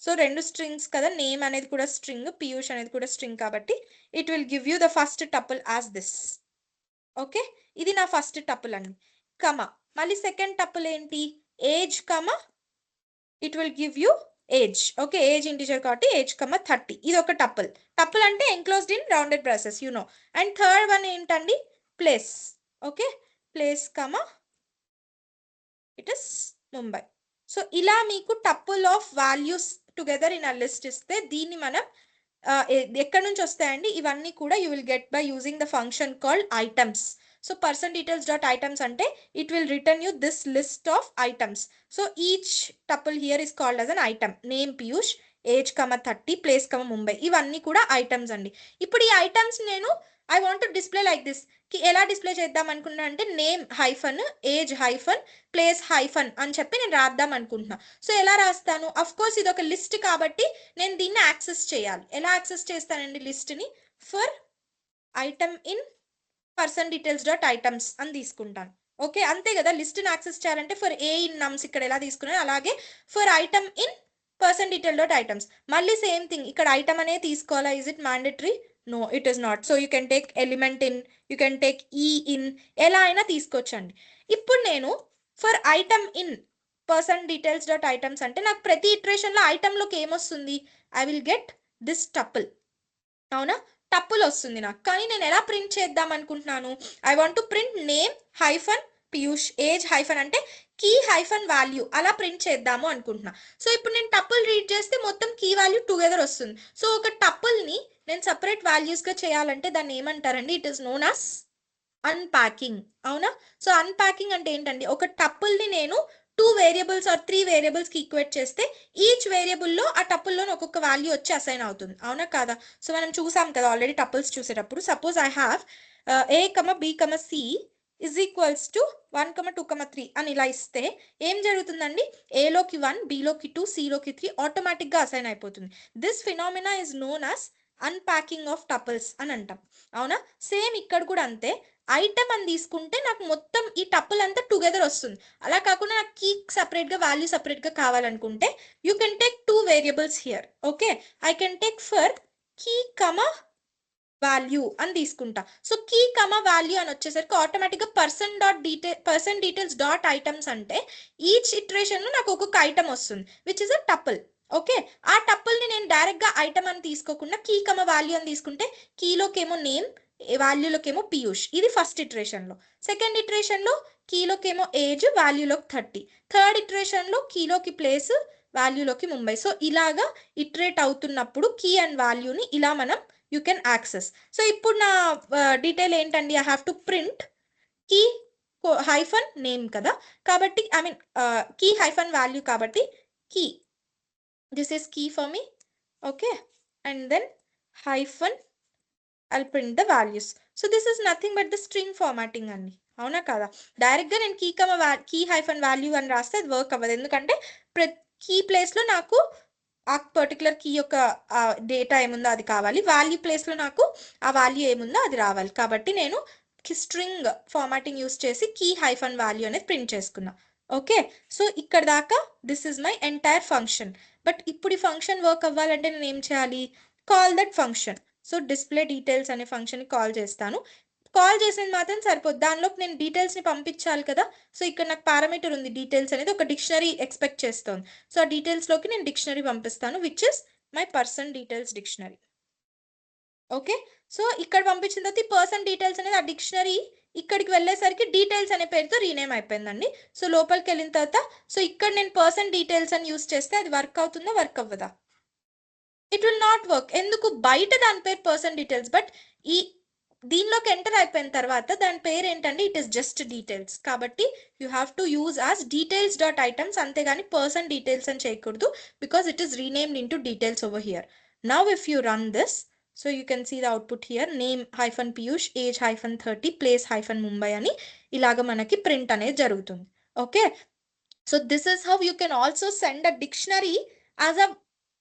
So రెండు strings కదా, name అనేది కూడా string, Piyush అనేది కూడా స్ట్రింగ్, కాబట్టి it will give you the first tuple as this. Okay, ఇది నా ఫస్ట్ టపుల్ అండి. కమా మళ్ళీ సెకండ్ టపుల్ ఏంటి? Age comma, it will give you age. Okay, age integer కాబట్టి ఏజ్ కమా 30, ఇది ఒక టపుల్. టపుల్ అంటే enclosed in rounded braces, you know. And third one ఏంటండి? Place. Okay, place comma it is Mumbai. So ఇలా మీకు tuple of values together in a list ఇస్తే దీన్ని మనం ఎక్కడి నుంచి వస్తాయండి? ఇవన్నీ కూడా you will get by using the function called items. So person details dot items అంటే it will return you this list of items. So each tuple here is called as an item. Name Piyush, age comma 30, place comma Mumbai, ఇవన్నీ కూడా items అండి. ఇప్పుడు ఈ items నేను I want to display like this. ఎలా display చేద్దాం అనుకున్నా అంటే, name hyphen, age hyphen, place hyphen అని చెప్పి నేను రాద్దాం అనుకుంటున్నా. సో ఎలా రాస్తాను? అఫ్ కోర్స్ ఇది ఒక లిస్ట్ కాబట్టి నేను దీన్ని యాక్సెస్ చేయాలి. ఎలా యాక్సెస్ చేస్తానండి లిస్ట్ని? For item in person details dot items అని తీసుకుంటాను. ఓకే, అంతే కదా. లిస్ట్ని యాక్సెస్ చేయాలంటే ఫర్ ఏ ఇన్ నమ్స్ ఇక్కడ ఎలా తీసుకున్నాను అలాగే for item in person detail dot items. మళ్ళీ సేమ్ థింగ్, ఇక్కడ ఐటమ్ అనే తీసుకోవాలా? Is it mandatory? No, it is not. So you can take element in, you can take e in, ఎలా అయినా తీసుకోవచ్చండి. ఇప్పుడు నేను for item in person details dot items అంటే నాకు ప్రతి ఇటరేషన్లో ఐటమ్లోకి ఏమొస్తుంది? I will get this tuple. అవునా, టపుల్ వస్తుంది నాకు. కానీ నేను ఎలా ప్రింట్ చేద్దాం అనుకుంటున్నాను? I want to print name hyphen Piyush, age hyphen అంటే కీ హైఫన్ వాల్యూ, అలా ప్రింట్ చేద్దాము అనుకుంటున్నా. సో ఇప్పుడు నేను టపుల్ రీడ్ చేస్తే మొత్తం కీ వాల్యూ టుగెదర్ వస్తుంది. సో ఒక టపుల్ని నేను సపరేట్ వాల్యూస్గా చేయాలంటే దాన్ని ఏమంటారండి? It is known as unpacking. అవునా? సో అన్పాకింగ్ అంటే ఏంటండి? ఒక టపుల్ని నేను 2 వేరియబుల్స్ ఆర్ 3 వేరియబుల్స్కి ఈక్వేట్ చేస్తే ఈచ్ వేరియబుల్లో ఆ టపుల్లో ఒక్కొక్క వాల్యూ వచ్చి అసైన్ అవుతుంది. అవునా కాదా? సో మనం చూసాం కదా ఆల్రెడీ టపుల్స్ చూసేటప్పుడు. Suppose I have a, b, c is equals to 1, 2, 3 అని ఇలా ఇస్తే ఏం జరుగుతుందండి? ఏలోకి 1, బిలోకి 2, సిలోకి 3 ఆటోమేటిక్గా అసైన్ అయిపోతుంది. This phenomena is known as unpacking of tuples అని అంటాం. అవునా? సేమ్ ఇక్కడ కూడా అంతే. ఐటమ్ అని తీసుకుంటే నాకు మొత్తం ఈ టపుల్ అంతా టుగెదర్ వస్తుంది. అలా కాకుండా నాకు కీ సపరేట్గా వాల్యూ సపరేట్గా కావాలనుకుంటే you can take 2 variables here. Okay, I can take for key comma value అని తీసుకుంటా. సో కీ కమా వాల్యూ అని వచ్చేసరికి ఆటోమేటిక్గా పర్సన్ డీటెయిల్స్ డాట్ ఐటమ్స్ అంటే ఈచ్ ఇటరేషన్లో నాకు ఒక్కొక్క ఐటమ్ వస్తుంది which is a tuple. Okay, ఆ టపుల్ని నేను డైరెక్ట్గా ఐటమ్ అని తీసుకోకుండా కీ కమా వాల్యూ అని తీసుకుంటే కీలోకేమో నేమ్, వాల్యూలోకేమో పీయూష్. ఇది ఫస్ట్ ఇటరేషన్లో. సెకండ్ ఇటరేషన్లో కీలోకేమో ఏజ్, వాల్యూలోకి 30. థర్డ్ ఇటరేషన్లో కీలోకి ప్లేస్, వాల్యూలోకి ముంబై. సో ఇలాగా ఇటరేట్ అవుతున్నప్పుడు కీ అండ్ వాల్యూని ఇలా మనం యూ కెన్ యాక్సెస్. సో ఇప్పుడు నా డీటెయిల్ ఏంటండి? I have to print key hyphen name కదా, కాబట్టి I mean key hyphen value కాబట్టి key, this is key for me. Okay, and then hyphen I'll print the values. So this is nothing but the string formatting అండి. అవునా కదా? డైరెక్ట్గా నేను key hyphen value అని రాస్తే అది వర్క్ అవ్వదు. ఎందుకంటే కీ ప్లేస్లో నాకు ఆ పర్టికులర్ కీ యొక్క డేటా ఏముందో అది కావాలి, వాల్యూ ప్లేస్లో నాకు ఆ వాల్యూ ఏముందో అది రావాలి. కాబట్టి నేను స్ట్రింగ్ ఫార్మాటింగ్ యూస్ చేసి కీ హైఫన్ వాల్యూ అనేది ప్రింట్ చేసుకున్నా. ఓకే, సో ఇక్కడ దాకా this is my entire function. But ఇప్పుడు ఈ ఫంక్షన్ వర్క్ అవ్వాలంటే నేను ఏం చేయాలి? Call that function. So display details అనే ఫంక్షన్ని కాల్ చేస్తాను. కాల్ చేసినది మాత్రం సరిపోదు, దానిలోకి నేను డీటెయిల్స్ని పంపించాలి కదా. సో ఇక్కడ నాకు పారామీటర్ ఉంది, డీటెయిల్స్ అనేది ఒక డిక్షనరీ ఎక్స్పెక్ట్ చేస్తుంది. సో ఆ డీటెయిల్స్లోకి నేను డిక్షనరీ పంపిస్తాను which is my person details dictionary. Okay, so ఇక్కడ పంపించిన తర్వాత ఈ పర్సన్ డీటెయిల్స్ అనేది ఆ డిక్షనరీ ఇక్కడికి వెళ్ళేసరికి డీటెయిల్స్ అనే పేరుతో రీనేమ్ అయిపోయిందండి. సో లోపలికి వెళ్ళిన తర్వాత సో ఇక్కడ నేను పర్సన్ డీటెయిల్స్ అని యూస్ చేస్తే అది వర్క్ అవుతుందా, వర్క్ అవ్వదా? It will not work. ఎందుకు? బయట దాని పేరు పర్సన్ డీటెయిల్స్, బట్ ఈ దీనిలోకి ఎంటర్ అయిపోయిన తర్వాత దాని పేరు ఏంటంటే ఇట్ ఇస్ జస్ట్ డీటెయిల్స్. కాబట్టి you have to use as details dot items, అంతేగాని పర్సన్ డీటెయిల్స్ అని చేయకూడదు, because it is renamed in to details over here. Now if you run this, so you can see the output here, name hyphen Piyush, age hyphen 30, place hyphen Mumbai అని ఇలాగ మనకి print అనేది జరుగుతుంది. Okay, so this is how you can also send a dictionary as a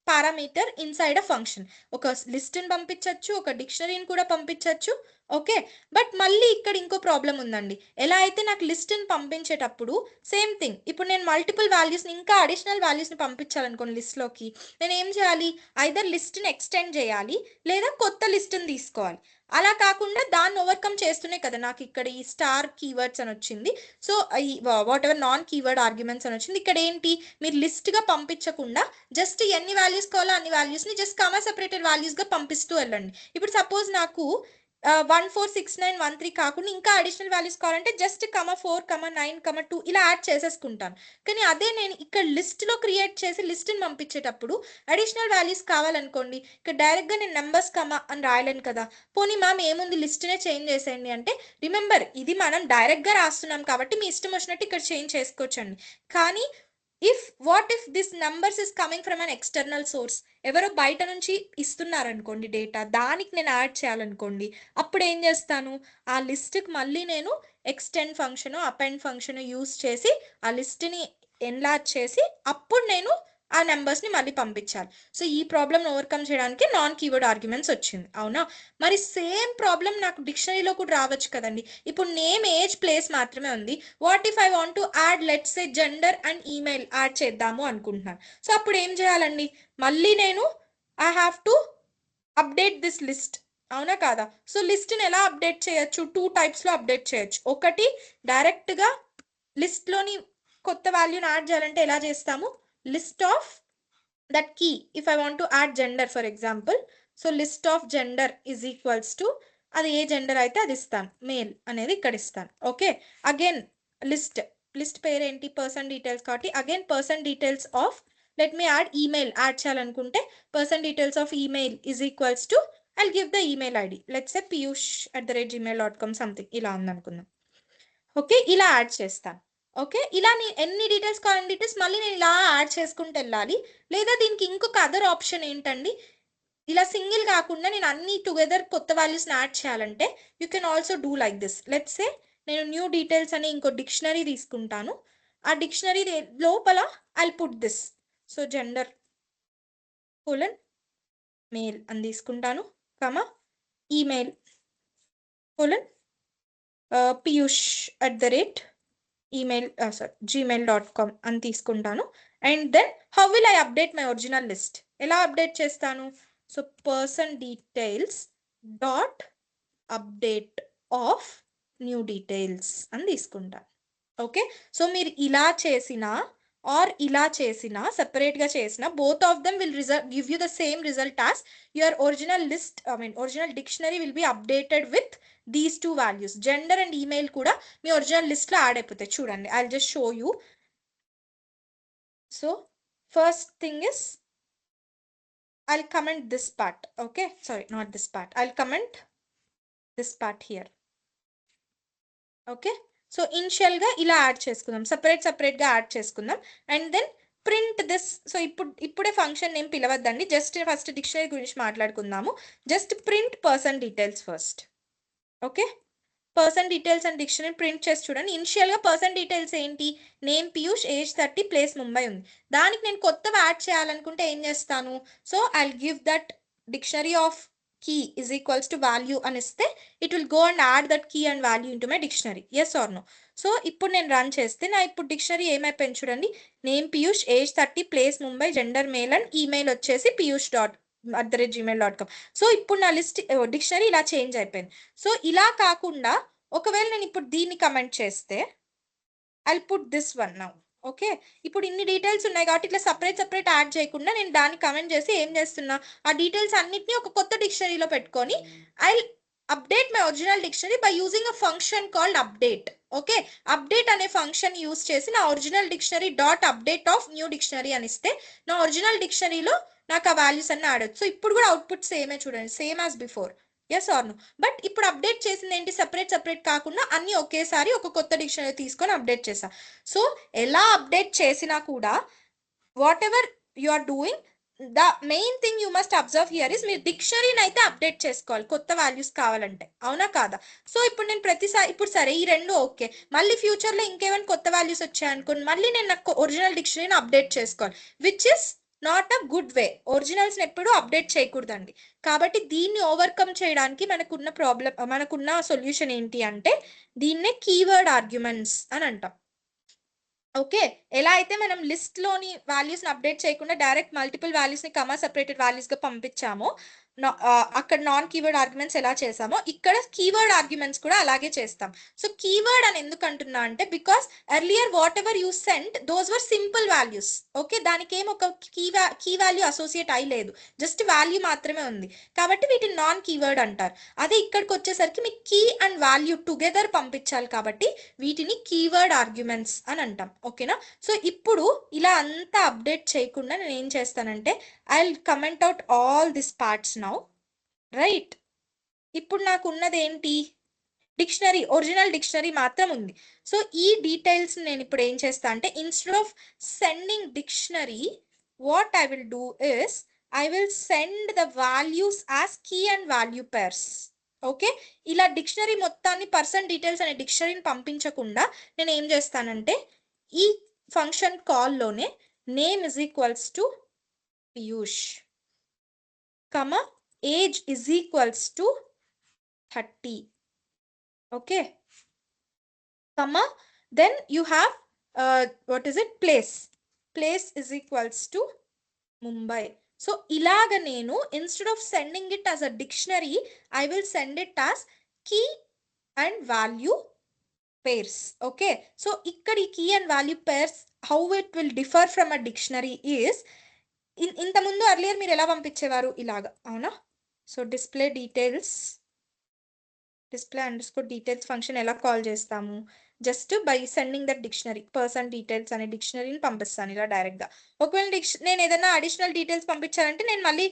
parameter inside a function. ఒక లిస్ట్ని పంపించవచ్చు, ఒక డిక్షనరీని కూడా పంపించవచ్చు. ఓకే, బట్ మళ్ళీ ఇక్కడ ఇంకో ప్రాబ్లం ఉందండి. ఎలా అయితే నాకు లిస్ట్ని పంపించేటప్పుడు సేమ్ థింగ్, ఇప్పుడు నేను మల్టిపుల్ వాల్యూస్ని ఇంకా అడిషనల్ వాల్యూస్ని పంపించాలనుకోండి లిస్ట్లోకి, నేను ఏం చేయాలి? ఐదర్ లిస్ట్ని ఎక్స్టెండ్ చేయాలి లేదా కొత్త లిస్ట్ని తీసుకోవాలి. అలా కాకుండా దాన్ని ఓవర్కమ్ చేస్తూనే కదా నాకు ఇక్కడ ఈ స్టార్ కీవర్డ్స్ అని వచ్చింది. సో ఈ what ever non keyword arguments అని వచ్చింది. ఇక్కడ ఏంటి? మీరు లిస్ట్గా పంపించకుండా జస్ట్ ఎన్ని వాల్యూస్ కావాలో అన్ని వాల్యూస్ని జస్ట్ కామా సెపరేటెడ్ వాల్యూస్గా పంపిస్తూ వెళ్ళండి. ఇప్పుడు సపోజ్ నాకు 146913 కాకుండా ఇంకా అడిషనల్ వాల్యూస్ కావాలంటే జస్ట్ 4, 9, 2 ఇలా యాడ్ చేసేసుకుంటాను. కానీ అదే నేను ఇక్కడ లిస్ట్లో క్రియేట్ చేసి లిస్ట్ని పంపించేటప్పుడు అడిషనల్ వాల్యూస్ కావాలనుకోండి, ఇక్కడ డైరెక్ట్గా నేను నెంబర్స్ కమా అని రాయలేను కదా. పోనీ మ్యామ్ ఏముంది లిస్ట్నే చేంజ్ చేసేయండి అంటే, రిమెంబర్ ఇది మనం డైరెక్ట్గా రాస్తున్నాం కాబట్టి మీ ఇష్టం వచ్చినట్టు ఇక్కడ చేంజ్ చేసుకోవచ్చండి. కానీ what if this numbers is coming from an external source, ఎవరో బయట నుంచి ఇస్తున్నారనుకోండి డేటా, దానికి నేను యాడ్ చేయాలనుకోండి, అప్పుడు ఏం చేస్తాను? ఆ లిస్ట్కి మళ్ళీ నేను extend function, append function use చేసి ఆ లిస్ట్ని ఎన్లార్జ్ చేసి అప్పుడు నేను ఆ నెంబర్స్ని మళ్ళీ పంపించాలి. సో ఈ ప్రాబ్లమ్ ఓవర్కమ్ చేయడానికి నాన్ కీవర్డ్ ఆర్గ్యుమెంట్స్ వచ్చింది. అవునా? మరి సేమ్ ప్రాబ్లం నాకు డిక్షనరీలో కూడా రావచ్చు కదండి. ఇప్పుడు నేమ్, ఏజ్, ప్లేస్ మాత్రమే ఉంది. What if I want to add let's say gender and email add చేద్దాము అనుకుంటున్నాను. సో అప్పుడు ఏం చేయాలండి? మళ్ళీ నేను I have to update this list. అవునా కాదా? సో లిస్ట్ని ఎలా అప్డేట్ చేయొచ్చు? 2 టైప్స్లో అప్డేట్ చేయొచ్చు. ఒకటి డైరెక్ట్గా లిస్ట్లోని కొత్త వాల్యూని యాడ్ చేయాలంటే ఎలా చేస్తాము? List of that key, if I want to add gender for example, so list of gender is equals to, అది ఏ జెండర్ అయితే అది ఇస్తాను, మేల్ అనేది ఇక్కడ ఇస్తాను. ఓకే, అగైన్ లిస్ట్ పేరు ఏంటి? పర్సన్ డీటెయిల్స్ కాబట్టి again person details of let me add email add చేయాలనుకుంటే person details of email is equals to I'll give the email ID. Let's say piyush@gmail.com something ఇలా ఉందనుకుందాం. Okay, ఇలా add చేస్తాను. Okay, ఇలా ఎన్ని డీటెయిల్స్ కావాలని details మళ్ళీ నేను ఇలా యాడ్ చేసుకుంటూ వెళ్ళాలి. లేదా దీనికి ఇంకొక అదర్ ఆప్షన్ ఏంటండి, ఇలా సింగిల్ కాకుండా నేను అన్ని టుగెదర్ కొత్త వాల్యూస్ని యాడ్ చేయాలంటే you can also do like this. Let's say నేను న్యూ డీటెయిల్స్ అని ఇంకో డిక్షనరీ తీసుకుంటాను. ఆ డిక్షనరీ లోపల I'll put this. So gender colon male అని తీసుకుంటాను, కమా ఈమెయిల్ కోలన్ piyush@gmail.com అని తీసుకుంటాను. And then how will I update my original list? ఎలా అప్డేట్ చేస్తాను? So person details dot update of new details అని తీసుకుంటాను. ఓకే, సో మీరు ఇలా చేసినా ఆర్ ఇలా చేసినా సెపరేట్గా చేసినా both of them will give you the same result as your original list, original dictionary will be updated with these two values. Gender and email కూడా మీ ఒరిజినల్ లిస్ట్లో యాడ్ అయిపోతాయి. చూడండి, I will just show you. So first thing is I'll comment this part. Okay, sorry, not this part. I'll comment this part here. Okay, so ఇనిషియల్గా ఇలా add చేసుకుందాం, సపరేట్గా add చేసుకుందాం. And then print this. So ఇప్పుడే function name పిలవద్దండి, just first dictionary గురించి మాట్లాడుకుందాము. Just print person details first. Okay, person details and dictionary print చేసి చూడండి. ఇనిషియల్గా పర్సన్ డీటెయిల్స్ ఏంటి, name Piyush, age 30, place Mumbai ఉంది. దానికి నేను కొత్తగా యాడ్ చేయాలనుకుంటే ఏం చేస్తాను? So I'll give that dictionary of key is equals to value అని ఇస్తే it will go and add that key and value into my dictionary. Yes or no? So ఇప్పుడు నేను రన్ చేస్తే నా ఇప్పుడు డిక్షనరీ ఏమైపోయింది చూడండి. Name Piyush, age 30, place Mumbai, gender male and email వచ్చేసి piyush.@gmail.com. సో ఇప్పుడు నా లిస్ట్ డిక్షనరీ ఇలా చేంజ్ అయిపోయింది. సో ఇలా కాకుండా ఒకవేళ నేను ఇప్పుడు దీన్ని కమెంట్ చేస్తే I'll put this one now. Okay, ఇప్పుడు ఇన్ని డీటెయిల్స్ ఉన్నాయి కాబట్టి ఇట్లా సపరేట్ యాడ్ చేయకుండా నేను దాన్ని కమెంట్ చేసి ఏం చేస్తున్నా, ఆ డీటెయిల్స్ అన్నిటిని ఒక కొత్త డిక్షనరీలో పెట్టుకొని I update my original dictionary by using a function called update. Okay, update అనే ఫంక్షన్ యూజ్ చేసి నా original dictionary dot update of new dictionary అని ఇస్తే నా ఒరిజినల్ డిక్షనరీలో నాకు ఆ వాల్యూస్ అన్ని ఆడొచ్చు. సో ఇప్పుడు కూడా అవుట్పుట్ సేమే చూడండి, same as before. Yes or no? But ఇప్పుడు అప్డేట్ చేసింది ఏంటి, సపరేట్ కాకుండా అన్ని ఒకేసారి ఒక కొత్త డిక్షనరీ తీసుకొని అప్డేట్ చేసా. సో ఎలా అప్డేట్ చేసినా కూడా whatever you are doing, the main thing you must observe here is మీరు డిక్షనరీని అయితే అప్డేట్ చేసుకోవాలి కొత్త వాల్యూస్ కావాలంటే, అవునా కాదా? సో ఇప్పుడు నేను ప్రతిసారి ఇప్పుడు సరే ఈ రెండు ఓకే, మళ్ళీ ఫ్యూచర్లో ఇంకేమైనా కొత్త వాల్యూస్ వచ్చాయనుకోండి, మళ్ళీ నేను నాకు ఒరిజినల్ డిక్షనరీని అప్డేట్ చేసుకోవాలి, which is not a good way. ఒరిజినల్స్ని ఎప్పుడూ అప్డేట్ చేయకూడదండి. కాబట్టి దీన్ని ఓవర్కమ్ చేయడానికి మనకున్న సొల్యూషన్ ఏంటి అంటే దీన్నే కీవర్డ్ ఆర్గ్యుమెంట్స్ అని అంటాం. ఓకే, ఎలా అయితే మనం లిస్ట్లోని వాల్యూస్ని అప్డేట్ చేయకుండా డైరెక్ట్ మల్టిపుల్ వాల్యూస్ని కమా సెపరేటెడ్ వాల్యూస్గా పంపించామో, అక్కడ నాన్ కీవర్డ్ ఆర్గ్యుమెంట్స్ ఎలా చేసామో ఇక్కడ కీవర్డ్ ఆర్గ్యుమెంట్స్ కూడా అలాగే చేస్తాం. సో కీవర్డ్ అని ఎందుకు అంటున్నా అంటే because earlier whatever you sent those were simple values. Okay, దానికి ఏం ఒక కీ వాల్యూ అసోసియేట్ అయ్యలేదు, జస్ట్ వాల్యూ మాత్రమే ఉంది కాబట్టి వీటిని నాన్ కీవర్డ్ అంటారు. అదే ఇక్కడికి వచ్చేసరికి మీకు కీ అండ్ వాల్యూ టుగెదర్ పంపించాలి కాబట్టి వీటిని కీవర్డ్ ఆర్గ్యుమెంట్స్ అని అంటాం. ఓకేనా? సో ఇప్పుడు ఇలా అంతా అప్డేట్ చేయకుండా నేను ఏం చేస్తానంటే I will comment out all this parts now. Right, ఇప్పుడు నాకు ఉన్నది ఏంటి, డిక్షనరీ, ఒరిజినల్ డిక్షనరీ మాత్రం ఉంది. సో ఈ డీటెయిల్స్ నేను ఇప్పుడు ఏం చేస్తా అంటే instead of sending dictionary what I will do is I will send the values as key and value pairs. Okay, ఇలా డిక్షనరీ మొత్తాన్ని పర్సన్ డీటెయిల్స్ అనే డిక్షనరీని పంపించకుండా నేను ఏం చేస్తానంటే ఈ ఫంక్షన్ కాల్లోనే name is equals to Piyush, comma age is equals to 30. Okay, comma, then you have what is it, place is equals to Mumbai. So ilaga nenu instead of sending it as a dictionary I will send it as key and value pairs. Okay, so ikkadi key and value pairs how it will differ from a dictionary is ఇంత ముందు earlier మీరు ఎలా పంపించేవారు ఇలాగా, అవునా? So display underscore details function ఎలా call చేస్తాము, just by sending that dictionary person details అనే డిక్షనరీని పంపిస్తాను ఇలా డైరెక్ట్గా. ఒకవేళ నేను ఏదైనా అడిషనల్ డీటెయిల్స్ పంపించాలంటే నేను మళ్ళీ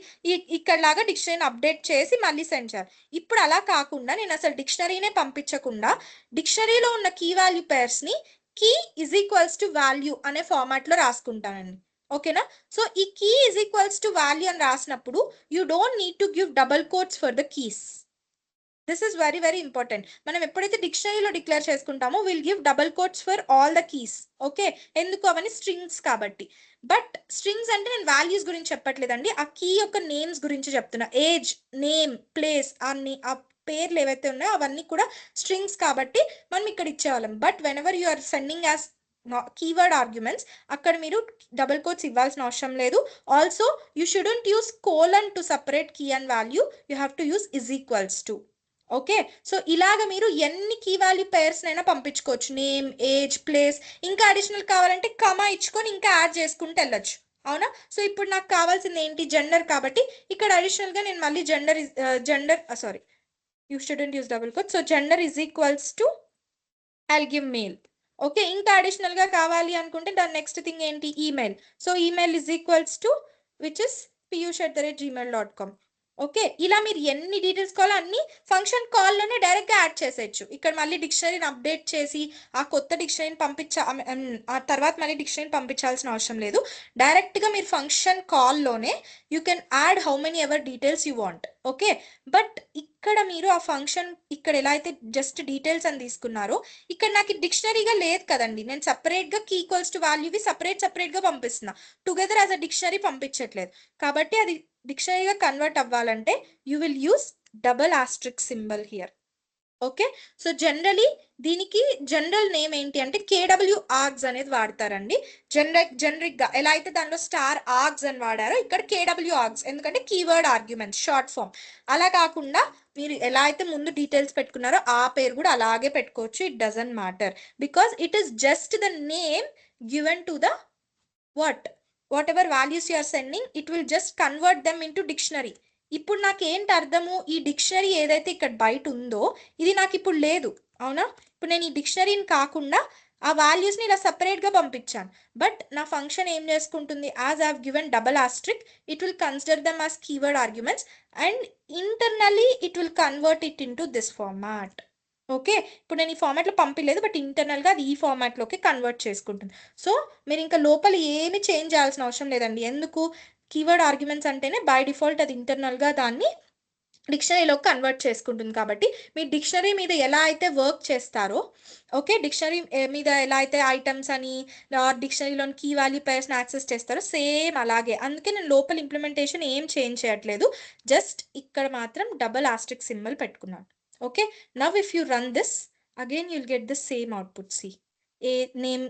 ఇక్కడ లాగా డిక్షనరీని అప్డేట్ చేసి మళ్ళీ సెండ్ చేయాలి. ఇప్పుడు అలా కాకుండా నేను అసలు డిక్షనరీనే పంపించకుండా డిక్షనరీలో ఉన్న కీ వాల్యూ పేర్స్ని key is equals to value అనే ఫార్మాట్లో రాసుకుంటానండి. ఓకేనా? సో ఈ key is equals to value అని రాసినప్పుడు you don't need to give double quotes for the keys. This is very very important. మనం ఎప్పుడైతే డిక్షనరీలో డిక్లేర్ చేసుకుంటామో will give double quotes for all the keys. Okay, ఎందుకు? అవన్నీ strings కాబట్టి. But strings అంటే నేను వాల్యూస్ గురించి చెప్పట్లేదండి, ఆ కీ యొక్క నేమ్స్ గురించి చెప్తున్నా. ఏజ్, నేమ్, ప్లేస్ అన్ని ఆ పేర్లు ఏవైతే ఉన్నాయో అవన్నీ కూడా స్ట్రింగ్స్ కాబట్టి మనం ఇక్కడ ఇచ్చేవాళ్ళం. But whenever you are sending as keyword arguments అక్కడ మీరు డబుల్ కోట్స్ ఇవ్వాల్సిన అవసరం లేదు. Also you shouldn't use colon to separate key and value, you have to use is equals to. Okay, so ఇలాగ మీరు ఎన్ని కీ వాల్యూ పేర్స్ అయినా పంపించుకోవచ్చు. నేమ్, ఏజ్, ప్లేస్, ఇంకా అడిషనల్ కావాలంటే కమా ఇచ్చుకొని ఇంకా యాడ్ చేసుకుంటూ వెళ్ళొచ్చు. అవునా? సో ఇప్పుడు నాకు కావాల్సింది ఏంటి? జెండర్. కాబట్టి ఇక్కడ అడిషనల్గా నేను మళ్ళీ sorry, you shouldn't use double quote. So gender is equals to I'll give male. Okay, ఇంకా అడిషనల్గా కావాలి అనుకుంటే దాని నెక్స్ట్ థింగ్ ఏంటి? Email. So email is equals to which is piyush@gmail.com. Okay, ఇలా మీరు ఎన్ని డీటెయిల్స్ కావాలో అన్ని ఫంక్షన్ కాల్లోనే డైరెక్ట్గా యాడ్ చేసేయచ్చు. ఇక్కడ మళ్ళీ డిక్షనరీని అప్డేట్ చేసి ఆ కొత్త డిక్షనరీని ఆ తర్వాత మళ్ళీ డిక్షనరీని పంపించాల్సిన అవసరం లేదు. డైరెక్ట్గా మీరు ఫంక్షన్ కాల్లోనే you can add how many ever details you want. Okay, but ఇక్కడ మీరు ఆ ఫంక్షన్ ఇక్కడ ఎలా అయితే జస్ట్ డీటెయిల్స్ అని తీసుకున్నారో ఇక్కడ నాకు డిక్షనరీగా లేదు కదండి. నేను సపరేట్గా కీ ఈక్వల్స్ టు వాల్యూవి సపరేట్గా పంపిస్తున్నా, టుగెదర్ యాజ్ అ డిక్షనరీ పంపించట్లేదు. కాబట్టి అది డిక్షనరీగా కన్వర్ట్ అవ్వాలంటే you will use double asterisk symbol here. Okay, so generally దీనికి జనరల్ నేమ్ ఏంటి అంటే కేడబ్ల్యూ ఆర్గ్స్ అనేది వాడతారండి. జనరిక్గా ఎలా అయితే దానిలో స్టార్ ఆర్గ్స్ అని వాడారో ఇక్కడ కేడబ్ల్యూ ఆర్గ్స్, ఎందుకంటే కీవర్డ్ ఆర్గ్యుమెంట్స్ షార్ట్ ఫామ్. అలా కాకుండా మీరు ఎలా అయితే ముందు డీటెయిల్స్ పెట్టుకున్నారో ఆ పేరు కూడా అలాగే పెట్టుకోవచ్చు. It doesn't matter because it is just the name given to the whatever values you are sending, it will just convert them into dictionary. ఇప్పుడు నాకు ఏంటి అర్థము? ఈ డిక్షనరీ ఏదైతే ఇక్కడ బయట ఉందో ఇది నాకు ఇప్పుడు లేదు. అవునా? ఇప్పుడు నేను ఈ డిక్షనరీని కాకుండా ఆ వాల్యూస్ని ఇలా సపరేట్గా పంపించాను. బట్ నా ఫంక్షన్ ఏం చేసుకుంటుంది? As I have given double Austric, it will consider them as keyword arguments and internally it will convert it into this format. Okay, ఇప్పుడు నేను ఈ ఫార్మాట్లో పంపించలేదు, బట్ ఇంటర్నల్గా అది ఈ ఫార్మాట్లోకి కన్వర్ట్ చేసుకుంటుంది. సో మీరు ఇంకా లోపల ఏమి చేంజ్ చేయాల్సిన అవసరం లేదండి. ఎందుకు? కీవర్డ్ ఆర్గ్యుమెంట్స్ అంటేనే బై డిఫాల్ట్ అది ఇంటర్నల్గా దాన్ని డిక్షనరీలోకి కన్వర్ట్ చేసుకుంటుంది. కాబట్టి మీ డిక్షనరీ మీద ఎలా అయితే వర్క్ చేస్తారో, ఓకే, డిక్షనరీ మీద ఎలా అయితే ఐటమ్స్ అని డిక్షనరీలోని కీ వాల్యూ పేర్స్ని యాక్సెస్ చేస్తారో సేమ్ అలాగే. అందుకే నేను లోపల ఇంప్లిమెంటేషన్ ఏం చేంజ్ చేయట్లేదు, జస్ట్ ఇక్కడ మాత్రం డబల్ ఆస్ట్రిక్ సింబల్ పెట్టుకున్నాను. Okay, now if you run this again you'll get the same output. See name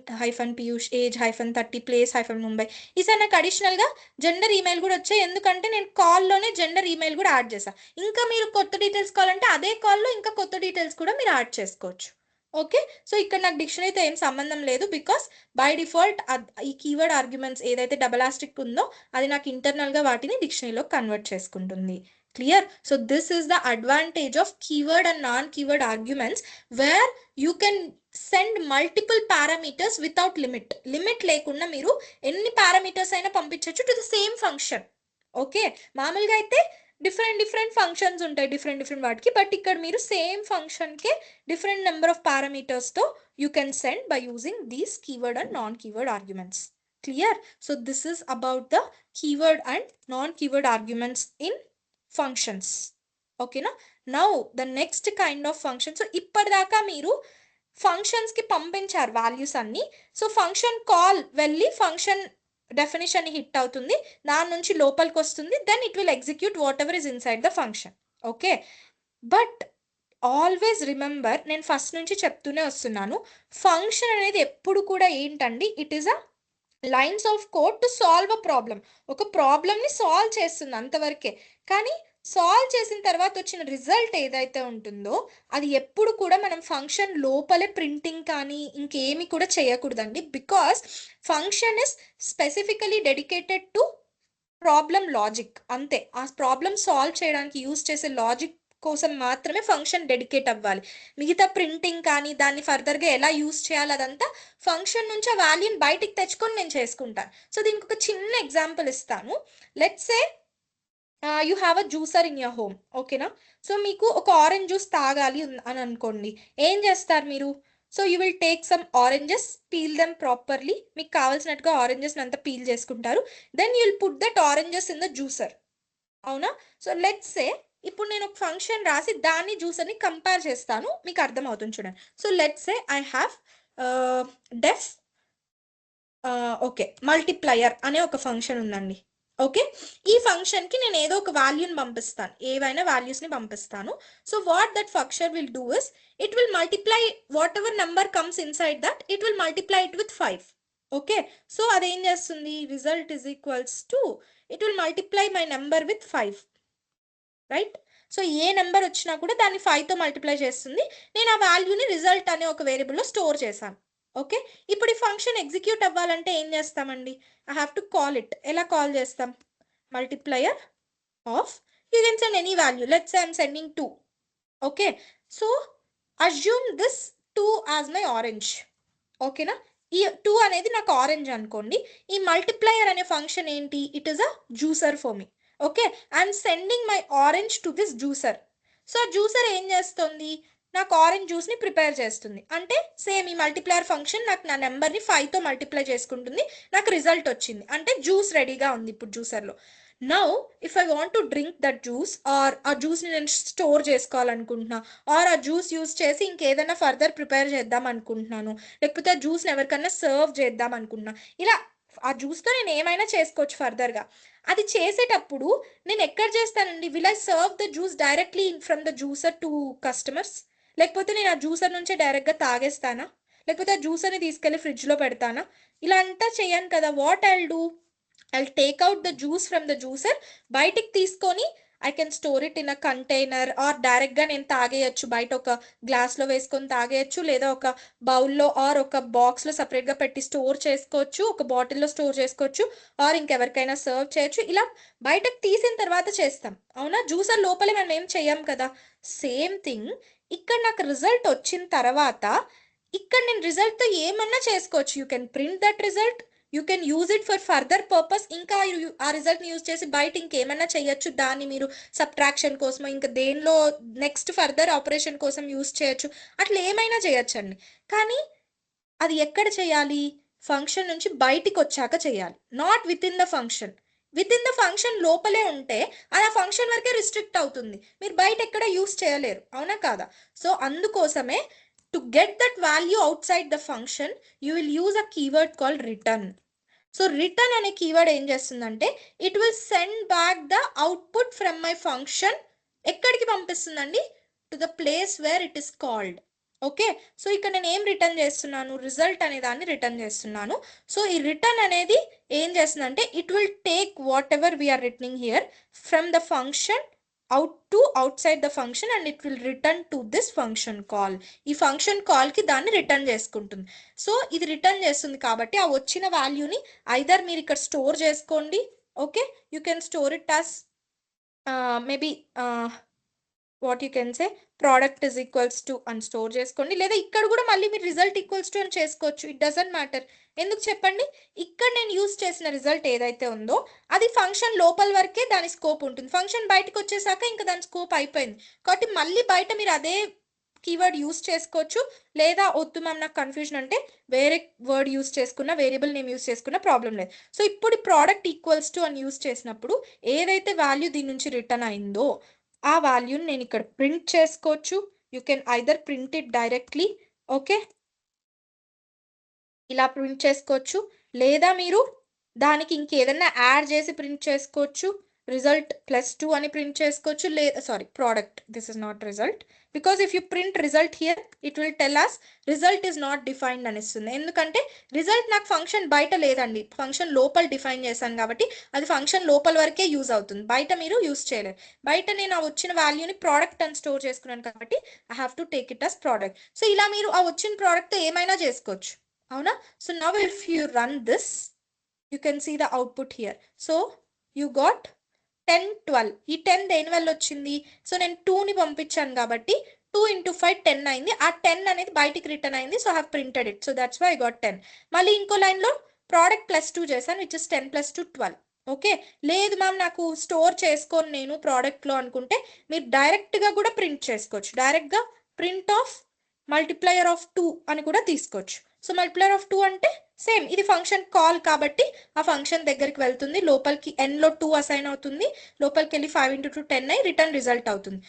-piyush, age -30, place -Mumbai. ఈసారి నాకు అడిషనల్గా జెండర్ ఈమెయిల్ కూడా వచ్చాయి, ఎందుకంటే నేను కాల్లోనే జెండర్ ఈమెయిల్ కూడా యాడ్ చేశాను. ఇంకా మీరు కొత్త డీటెయిల్స్ కావాలంటే అదే కాల్లో ఇంకా కొత్త డీటెయిల్స్ కూడా మీరు యాడ్ చేసుకోవచ్చు. ఓకే, సో ఇక్కడ నాకు డిక్షనరీతో ఏం సంబంధం లేదు బికాస్ బై డిఫాల్ట్ ఈ కీవర్డ్ ఆర్గ్యుమెంట్స్ ఏదైతే డబల్ ఆస్ట్రిక్ ఉందో అది నాకు ఇంటర్నల్గా వాటిని డిక్షనరీలో కన్వర్ట్ చేసుకుంటుంది. Clear? So this is the advantage of keyword and non-keyword arguments where you can send multiple parameters without limit. Limit లేకుండా మీరు ఎన్ని పారామీటర్స్ అయినా పంపించవచ్చు to the same function. Okay, మామూలుగా అయితే డిఫరెంట్ ఫంక్షన్స్ ఉంటాయి డిఫరెంట్ వాటికి, బట్ ఇక్కడ మీరు సేమ్ ఫంక్షన్కే డిఫరెంట్ నెంబర్ ఆఫ్ పారామీటర్స్తో you can send by using these keyword and non keyword arguments. Clear? So this is about the keyword and non-keyword arguments in functions. ఓకేనా? Now the next kind of function. So ఇప్పటిదాకా మీరు ఫంక్షన్స్కి పంపించారు values అన్ని. So function call వెళ్ళి function definition hit అవుతుంది, దాని నుంచి లోపలికి వస్తుంది, then it will execute whatever is inside the function. Okay, but always remember, నేను ఫస్ట్ నుంచి చెప్తూనే వస్తున్నాను, ఫంక్షన్ అనేది ఎప్పుడు కూడా ఏంటండి, it is a lines of code to solve a problem. ఒక ప్రాబ్లమ్ని సాల్వ్ చేస్తుంది అంతవరకే. కానీ సాల్వ్ చేసిన తర్వాత వచ్చిన రిజల్ట్ ఏదైతే ఉంటుందో అది ఎప్పుడు కూడా మనం ఫంక్షన్ లోపలే ప్రింటింగ్ కానీ ఇంకేమి కూడా చేయకూడదండి. Because function is specifically dedicated to problem logic అంతే. ఆ ప్రాబ్లం సాల్వ్ చేయడానికి యూజ్ చేసే లాజిక్ కోసం మాత్రమే ఫంక్షన్ డెడికేట్ అవ్వాలి. మిగతా ప్రింటింగ్ కానీ దాన్ని ఫర్దర్గా ఎలా యూస్ చేయాలి అదంతా ఫంక్షన్ నుంచి ఆ వాల్యూని బయటికి తెచ్చుకొని నేను చేసుకుంటాను. సో దీనికి ఒక చిన్న ఎగ్జాంపుల్ ఇస్తాను. Let's say you have a juicer in your home, ఓకేనా. సో మీకు ఒక ఆరెంజ్ జ్యూస్ తాగాలి అని అనుకోండి, ఏం చేస్తారు మీరు? So you will take some oranges, peel them properly, మీకు కావాల్సినట్టుగా ఆరెంజెస్ అంతా పీల్ చేసుకుంటారు. Then you will put that oranges in the juicer, అవునా. సో లెట్స్ సే ఇప్పుడు నేను ఒక ఫంక్షన్ రాసి దాన్ని జ్యూసర్ని కంపేర్ చేస్తాను, మీకు అర్థమవుతుంది చూడండి. So let's say I have deaf okay multiplier అనే ఒక ఫంక్షన్ ఉందండి. ఓకే, ఈ ఫంక్షన్కి నేను ఏదో ఒక వాల్యూని పంపిస్తాను, ఏవైనా వాల్యూస్ని పంపిస్తాను. So what that function will do is, it will multiply what ever number comes inside that, it will multiply it with 5. Okay, so అదేం చేస్తుంది, result is equals to, it will multiply my number with 5, right. So A number వచ్చినా కూడా దాన్ని 5తో multiply చేస్తుంది. నేను ఆ వాల్యూని result అనే ఒక వేరియబుల్లో స్టోర్ చేశాను. ఓకే, ఇప్పుడు ఈ ఫంక్షన్ ఎగ్జిక్యూట్ అవ్వాలంటే ఏం చేస్తామండి, I have to call it. ఎలా కాల్ చేస్తాం, multiplier of, you can send any value, let's say I'm sending 2. Okay, so assume this 2 as my orange, ఓకేనా. ఈ 2 అనేది నాకు ఆరెంజ్ అనుకోండి. ఈ మల్టిప్లయర్ అనే ఫంక్షన్ ఏంటి, it is a juicer for me. Okay, I'm sending my orange to this juicer. So juicer ఏం చేస్తుంది, నాకు ఆరెంజ్ జ్యూస్ని ప్రిపేర్ చేస్తుంది. అంటే సేమ్ ఈ మల్టిప్లయర్ ఫంక్షన్ నాకు నా నెంబర్ని 5తో మల్టిప్లై చేసుకుంటుంది, నాకు రిజల్ట్ వచ్చింది, అంటే జ్యూస్ రెడీగా ఉంది ఇప్పుడు జ్యూసర్లో. Now if I want to drink that juice, or ఆ జ్యూస్ని నేను స్టోర్ చేసుకోవాలనుకుంటున్నా, ఆర్ ఆ జ్యూస్ యూస్ చేసి ఇంకేదైనా ఫర్దర్ ప్రిపేర్ చేద్దాం అనుకుంటున్నాను, లేకపోతే ఆ జ్యూస్ని ఎవరికన్నా సర్వ్ చేద్దాం అనుకుంటున్నా, ఇలా ఆ జ్యూస్తో నేను ఏమైనా చేసుకోవచ్చు ఫర్దర్గా. అది చేసేటప్పుడు నేను ఎక్కడ చేస్తానండి, will I serve the juice directly from the juicer to customers, లేకపోతే నేను ఆ జ్యూసర్ నుంచే డైరెక్ట్గా తాగేస్తానా, లేకపోతే ఆ జ్యూసర్ని తీసుకెళ్ళి ఫ్రిడ్జ్లో పెడతానా? ఇలా అంతా చేయను కదా. What I'll do, I'll take out the juice from the juicer, బయటికి తీసుకొని I can store it in a container, or డైరెక్ట్గా నేను తాగేయచ్చు, బయట ఒక గ్లాస్లో వేసుకొని తాగేయచ్చు, లేదా ఒక బౌల్లో ఆర్ ఒక బాక్స్లో సపరేట్గా పెట్టి స్టోర్ చేసుకోవచ్చు, ఒక బాటిల్లో స్టోర్ చేసుకోవచ్చు, ఆర్ ఇంకెవరికైనా సర్వ్ చేయొచ్చు. ఇలా బయటకు తీసిన తర్వాత చేస్తాం, అవునా. జ్యూసర్ లోపలే మనం ఏం చెయ్యం కదా. సేమ్ థింగ్ ఇక్కడ నాకు రిజల్ట్ వచ్చిన తర్వాత, ఇక్కడ నేను రిజల్ట్తో ఏమన్నా చేసుకోవచ్చు. You can print that result, you can use it for further purpose, ఇంకా ఆ రిజల్ట్ని యూజ్ చేసి బయట ఇంకేమైనా చేయొచ్చు, దాన్ని మీరు సబ్ట్రాక్షన్ కోసం ఇంకా దేనిలో నెక్స్ట్ ఫర్దర్ ఆపరేషన్ కోసం యూజ్ చేయొచ్చు, అట్లా ఏమైనా చేయొచ్చండి. కానీ అది ఎక్కడ చేయాలి, ఫంక్షన్ నుంచి బయటికి వచ్చాక చేయాలి, not with in the function. With in the function లోపలే ఉంటే అది ఆ ఫంక్షన్ వరకే రిస్ట్రిక్ట్ అవుతుంది, మీరు బయట ఎక్కడ యూజ్ చేయలేరు, అవునా కాదా. సో అందుకోసమే to get that value outside the function, you will use a keyword called return. So return అనే కీవర్డ్ ఏం చేస్తుందంటే, it will send back the output from my function. ఎక్కడికి పంపిస్తుందండి, to the place where it is called. Okay, so ఇక్కడ నేను ఏం return చేస్తున్నాను, result అనే దాన్ని రిటర్న్ చేస్తున్నాను. సో ఈ రిటర్న్ అనేది ఏం చేస్తుందంటే, it will take whatever we are returning here from the function outside the function, and it will return to this function call. ఈ ఫంక్షన్ కాల్కి దాన్ని రిటర్న్ చేసుకుంటుంది. సో ఇది రిటర్న్ చేస్తుంది కాబట్టి ఆ వచ్చిన వాల్యూని ఐదర్ మీరు ఇక్కడ స్టోర్ చేసుకోండి. Okay, you can store it as maybe what you can say product is equals to అని స్టోర్ చేసుకోండి, లేదా ఇక్కడ కూడా మళ్ళీ మీరు రిజల్ట్ ఈక్వల్స్ టు అని చేసుకోవచ్చు. It doesn't matter. ఎందుకు చెప్పండి, ఇక్కడ నేను యూస్ చేసిన రిజల్ట్ ఏదైతే ఉందో అది ఫంక్షన్ లోపల వరకే దాని స్కోప్ ఉంటుంది, ఫంక్షన్ బయటకు వచ్చేసాక ఇంకా దాని స్కోప్ అయిపోయింది. కాబట్టి మళ్ళీ బయట మీరు అదే కీవర్డ్ యూస్ చేసుకోవచ్చు, లేదా వద్దు మ్యామ్ నాకు కన్ఫ్యూజన్ అంటే వేరే వర్డ్ యూస్ చేసుకున్న, వేరియబుల్ నేమ్ యూస్ చేసుకున్న ప్రాబ్లం లేదు. సో ఇప్పుడు ప్రోడక్ట్ ఈక్వల్స్ టు అని యూస్ చేసినప్పుడు ఏదైతే వాల్యూ దీని నుంచి రిటర్న్ అయిందో ఆ వాల్యూని నేను ఇక్కడ ప్రింట్ చేసుకోవచ్చు. You can either print it directly, okay, ఇలా ప్రింట్ చేసుకోవచ్చు, లేదా మీరు దానికి ఇంకేదన్నా యాడ్ చేసి ప్రింట్ చేసుకోవచ్చు. రిజల్ట్ +2 అని ప్రింట్ చేసుకోవచ్చు, లేదా sorry product, this is not result, because if you print result here it will tell us result is not defined అని ఇస్తుంది. ఎందుకంటే రిజల్ట్ నాకు ఫంక్షన్ బయట లేదండి, ఫంక్షన్ లోపల డిఫైన్ చేశాను కాబట్టి అది ఫంక్షన్ లోపల వరకే యూజ్ అవుతుంది, బయట మీరు యూజ్ చేయలేరు. బయట నేను ఆ వచ్చిన వాల్యూని ప్రోడక్ట్ అని స్టోర్ చేసుకున్నాను కాబట్టి I have to take it as product. So ఇలా మీరు ఆ వచ్చిన ప్రోడక్ట్తో ఏమైనా చేసుకోవచ్చు, అవునా. So now if you run this, you can see the output here. So you got 10, 12. ఈ 10 దేని వల్ల వచ్చింది? సో నేను 2ని పంపించాను కాబట్టి 2 into 5 10 అయింది. ఆ 10 అనేది బయటికి రిటర్న్ అయింది. So I have printed it. So that's why I got 10. మళ్ళీ ఇంకో లైన్లో ప్రోడక్ట్ +2 చేశాను, విచ్ ఇస్ 10 + 2 12. ఓకే, లేదు మ్యామ్ నాకు స్టోర్ చేసుకోను నేను ప్రోడక్ట్లో అనుకుంటే మీరు డైరెక్ట్గా కూడా ప్రింట్ చేసుకోవచ్చు. డైరెక్ట్గా ప్రింట్ ఆఫ్ మల్టిప్లయర్ ఆఫ్ 2 అని కూడా తీసుకోవచ్చు. సో మల్టిప్లయర్ ఆఫ్ 2 అంటే సేమ్, ఇది ఫంక్షన్ కాల్ కాబట్టి ఆ ఫంక్షన్ దగ్గరికి వెళ్తుంది, లోపలికి ఎన్లో 2 అసైన్ అవుతుంది, లోపలికి వెళ్ళి 5 into 2 10 అయి రిటర్న్ రిజల్ట్ అవుతుంది.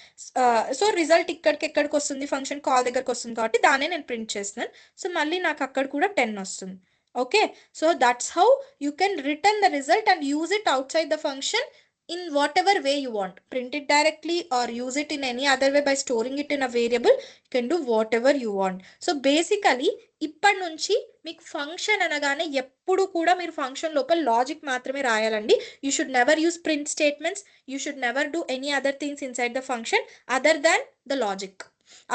సో రిజల్ట్ ఎక్కడికి వస్తుంది? ఫంక్షన్ కాల్ దగ్గరకు వస్తుంది కాబట్టి దానే నేను ప్రింట్ చేస్తున్నాను. సో మళ్ళీ నాకు అక్కడ కూడా 10 వస్తుంది. Okay, so that's how you can return the result and use it outside the function in whatever way you want. Print it directly or use it in any other way by storing it in a variable. You can do whatever you want. So basically ఇప్పటి నుంచి మీకు function అనగానే ఎప్పుడు కూడా మీరు function లోపల logic మాత్రమే రాయాలండి. You should never use print statements, you should never do any other things inside the function other than the logic.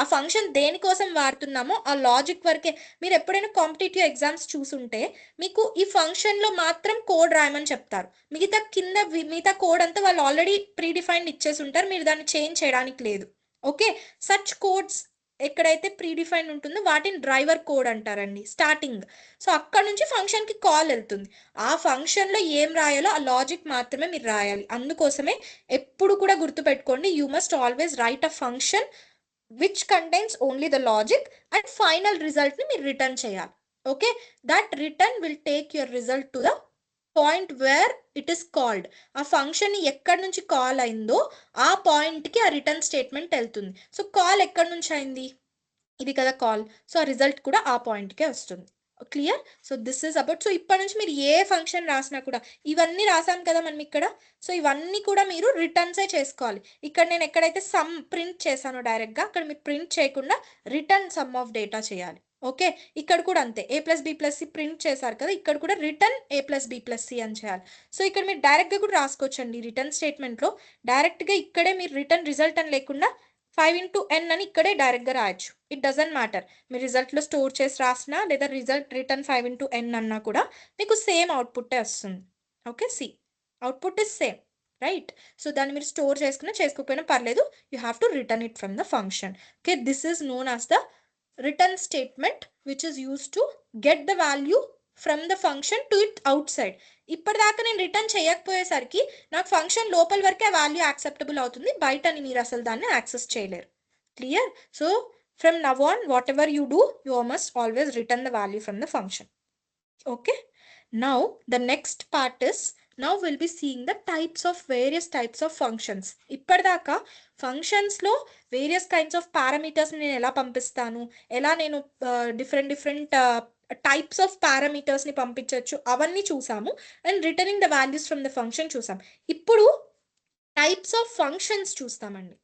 ఆ ఫంక్షన్ దేనికోసం వాడుతున్నామో ఆ లాజిక్ వరకే. మీరు ఎప్పుడైనా కాంపిటేటివ్ ఎగ్జామ్స్ చూసుంటే మీకు ఈ ఫంక్షన్లో మాత్రం కోడ్ రాయమని చెప్తారు, మిగతా కోడ్ అంతా వాళ్ళు ఆల్రెడీ ప్రీడిఫైన్డ్ ఇచ్చేసి ఉంటారు, మీరు దాన్ని చేంజ్ చేయడానికి లేదు. ఓకే, సచ్ కోడ్స్ ఎక్కడైతే ప్రీడిఫైన్ ఉంటుందో వాటిని డ్రైవర్ కోడ్ అంటారండి స్టార్టింగ్. సో అక్కడ నుంచి ఫంక్షన్కి కాల్ వెళ్తుంది. ఆ ఫంక్షన్లో ఏం రాయాలో ఆ లాజిక్ మాత్రమే మీరు రాయాలి. అందుకోసమే ఎప్పుడు కూడా గుర్తుపెట్టుకోండి, you must always right a function which contains only the logic and final result ni మీరు రిటర్న్ చేయాలి. Okay, that return will take your result to the point where it is called. ఆ ఫంక్షన్ ఎక్కడి నుంచి call అయిందో ఆ పాయింట్కి ఆ return statement వెళ్తుంది. సో కాల్ ఎక్కడి నుంచి అయింది? ఇది కదా కాల్. సో ఆ రిజల్ట్ కూడా ఆ పాయింట్కే వస్తుంది. Clear? So this is about. So ఇప్పటి నుంచి మీరు ఏ ఫంక్షన్ రాసినా కూడా ఇవన్నీ రాసాం కదా మనం ఇక్కడ. సో ఇవన్నీ కూడా మీరు రిటర్న్సే చేసుకోవాలి. ఇక్కడ నేను ఎక్కడైతే సమ్ ప్రింట్ చేశానో డైరెక్ట్గా అక్కడ మీరు ప్రింట్ చేయకుండా రిటర్న్ సమ్ ఆఫ్ డేటా చేయాలి. ఓకే, ఇక్కడ కూడా అంతే, a+b+c ప్రింట్ చేశారు కదా, ఇక్కడ కూడా రిటర్న్ a+b+c అని చేయాలి. సో ఇక్కడ మీరు డైరెక్ట్గా కూడా రాసుకోవచ్చండి రిటర్న్ స్టేట్మెంట్లో. డైరెక్ట్గా ఇక్కడే మీరు రిటర్న్ రిజల్ట్ అని లేకుండా 5 into n అని ఇక్కడే డైరెక్ట్గా రాయొచ్చు. ఇట్ డజంట్ మ్యాటర్, మీ రిజల్ట్లో స్టోర్ చేసి రాసినా లేదా రిటర్న్ 5 into n అన్నా కూడా మీకు సేమ్ అవుట్పుట్టే వస్తుంది. Okay, see output is same, right? So దాన్ని మీరు స్టోర్ చేసుకున్నా చేసుకోకపోయినా పర్లేదు, you have to return it from the function. Okay, this is known as the return statement which is use to get the value from the function to it outside. ఇప్పటిదాకా నేను return చేయకపోయేసరికి నాకు function లోపల వరకే value acceptable అవుతుంది, బయటని మీరు అసలు దాన్ని access చేయలేరు. Clear? So from now on whatever you do you must always return the value from the function. Okay, now the next part is, now we'll be seeing the various types of functions. ఇప్పటిదాకా functions లో various kinds of parameters నేను ఎలా పంపిస్తాను, ఎలా నేను different types of parameters ని పంపించవచ్చు అవన్నీ చూసాము, and returning the values from the function చూసాం. ఇప్పుడు టైప్స్ ఆఫ్ ఫంక్షన్స్ చూస్తామండి.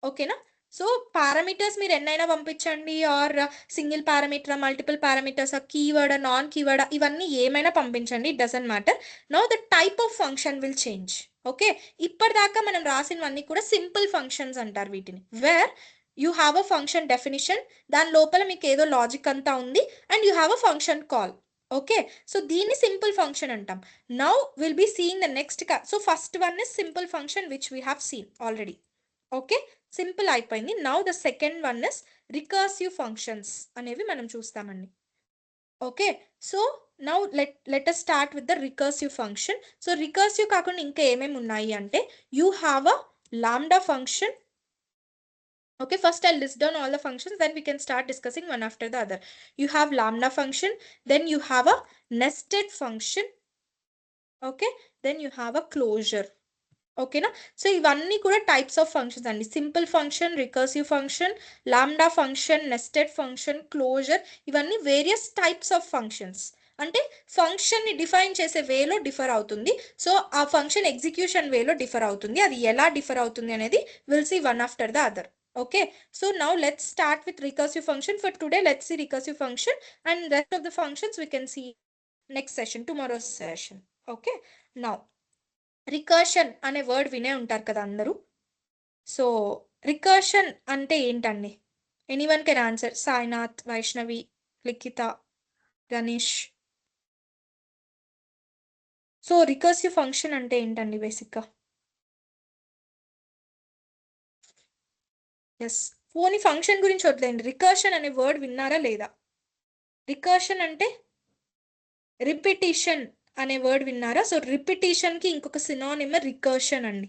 ఓకేనా? సో పారామీటర్స్ మీరు ఎన్నైనా పంపించండి, or single parameter, multiple parameters, keyword, non keyword, ఇవన్నీ ఏమైనా పంపించండి, it doesn't matter. Now the type of function will change. Okay, ఇప్పటిదాకా మనం రాసినవన్నీ కూడా సింపుల్ ఫంక్షన్స్ అంటారు వీటిని, where you have a function definition, దాని లోపల మీకు ఏదో లాజిక్ అంతా ఉంది, and you have a function call. Okay, so దీన్ని సింపుల్ ఫంక్షన్ అంటాం. Now will be seeing the next. So first one is simple function which we have seen already. Okay, simple అయిపోయింది. Now the second one is recursive functions అనేవి మనం చూస్తామండి. Okay, so now let us start with the recursive function. So recursive కాకుండా ఇంకా ఏమేమి ఉన్నాయి అంటే, you have a lambda function. Okay, first I'll list down all the functions, then we can start discussing one after the other. You have lambda function, then you have a nested function. Okay, then you have a closure. ఓకేనా? So ఇవన్నీ కూడా types of functions అండి. Simple function, recursive function, lambda function, nested function, closure, ఇవన్నీ various types of functions. అంటే ఫంక్షన్ని define చేసే వేలో differ అవుతుంది, సో ఆ ఫంక్షన్ ఎగ్జిక్యూషన్ వేలో డిఫర్ అవుతుంది. అది ఎలా డిఫర్ అవుతుంది అనేది will see one after the other. Okay, so now let's start with recursive function. For today let's see recursive function, and rest of the functions we can see next session, tomorrow's session. Okay, now recursion అనే word వినే ఉంటారు కదా అందరూ. So recursion అంటే ఏంటండి? Anyone can answer. Sainath, Vaishnavi, Likhita, Ganesh. So recursive function అంటే ఏంటండి బేసిక్గా? ఎస్, పోనీ ఫంక్షన్ గురించి వదిలేండి, రికర్షన్ అనే వర్డ్ విన్నారా లేదా? రికర్షన్ అంటే రిపిటిషన్ అనే వర్డ్ విన్నారా? సో రిపిటిషన్ కి ఇంకొక సినోనిమ్ రికర్షన్ అండి.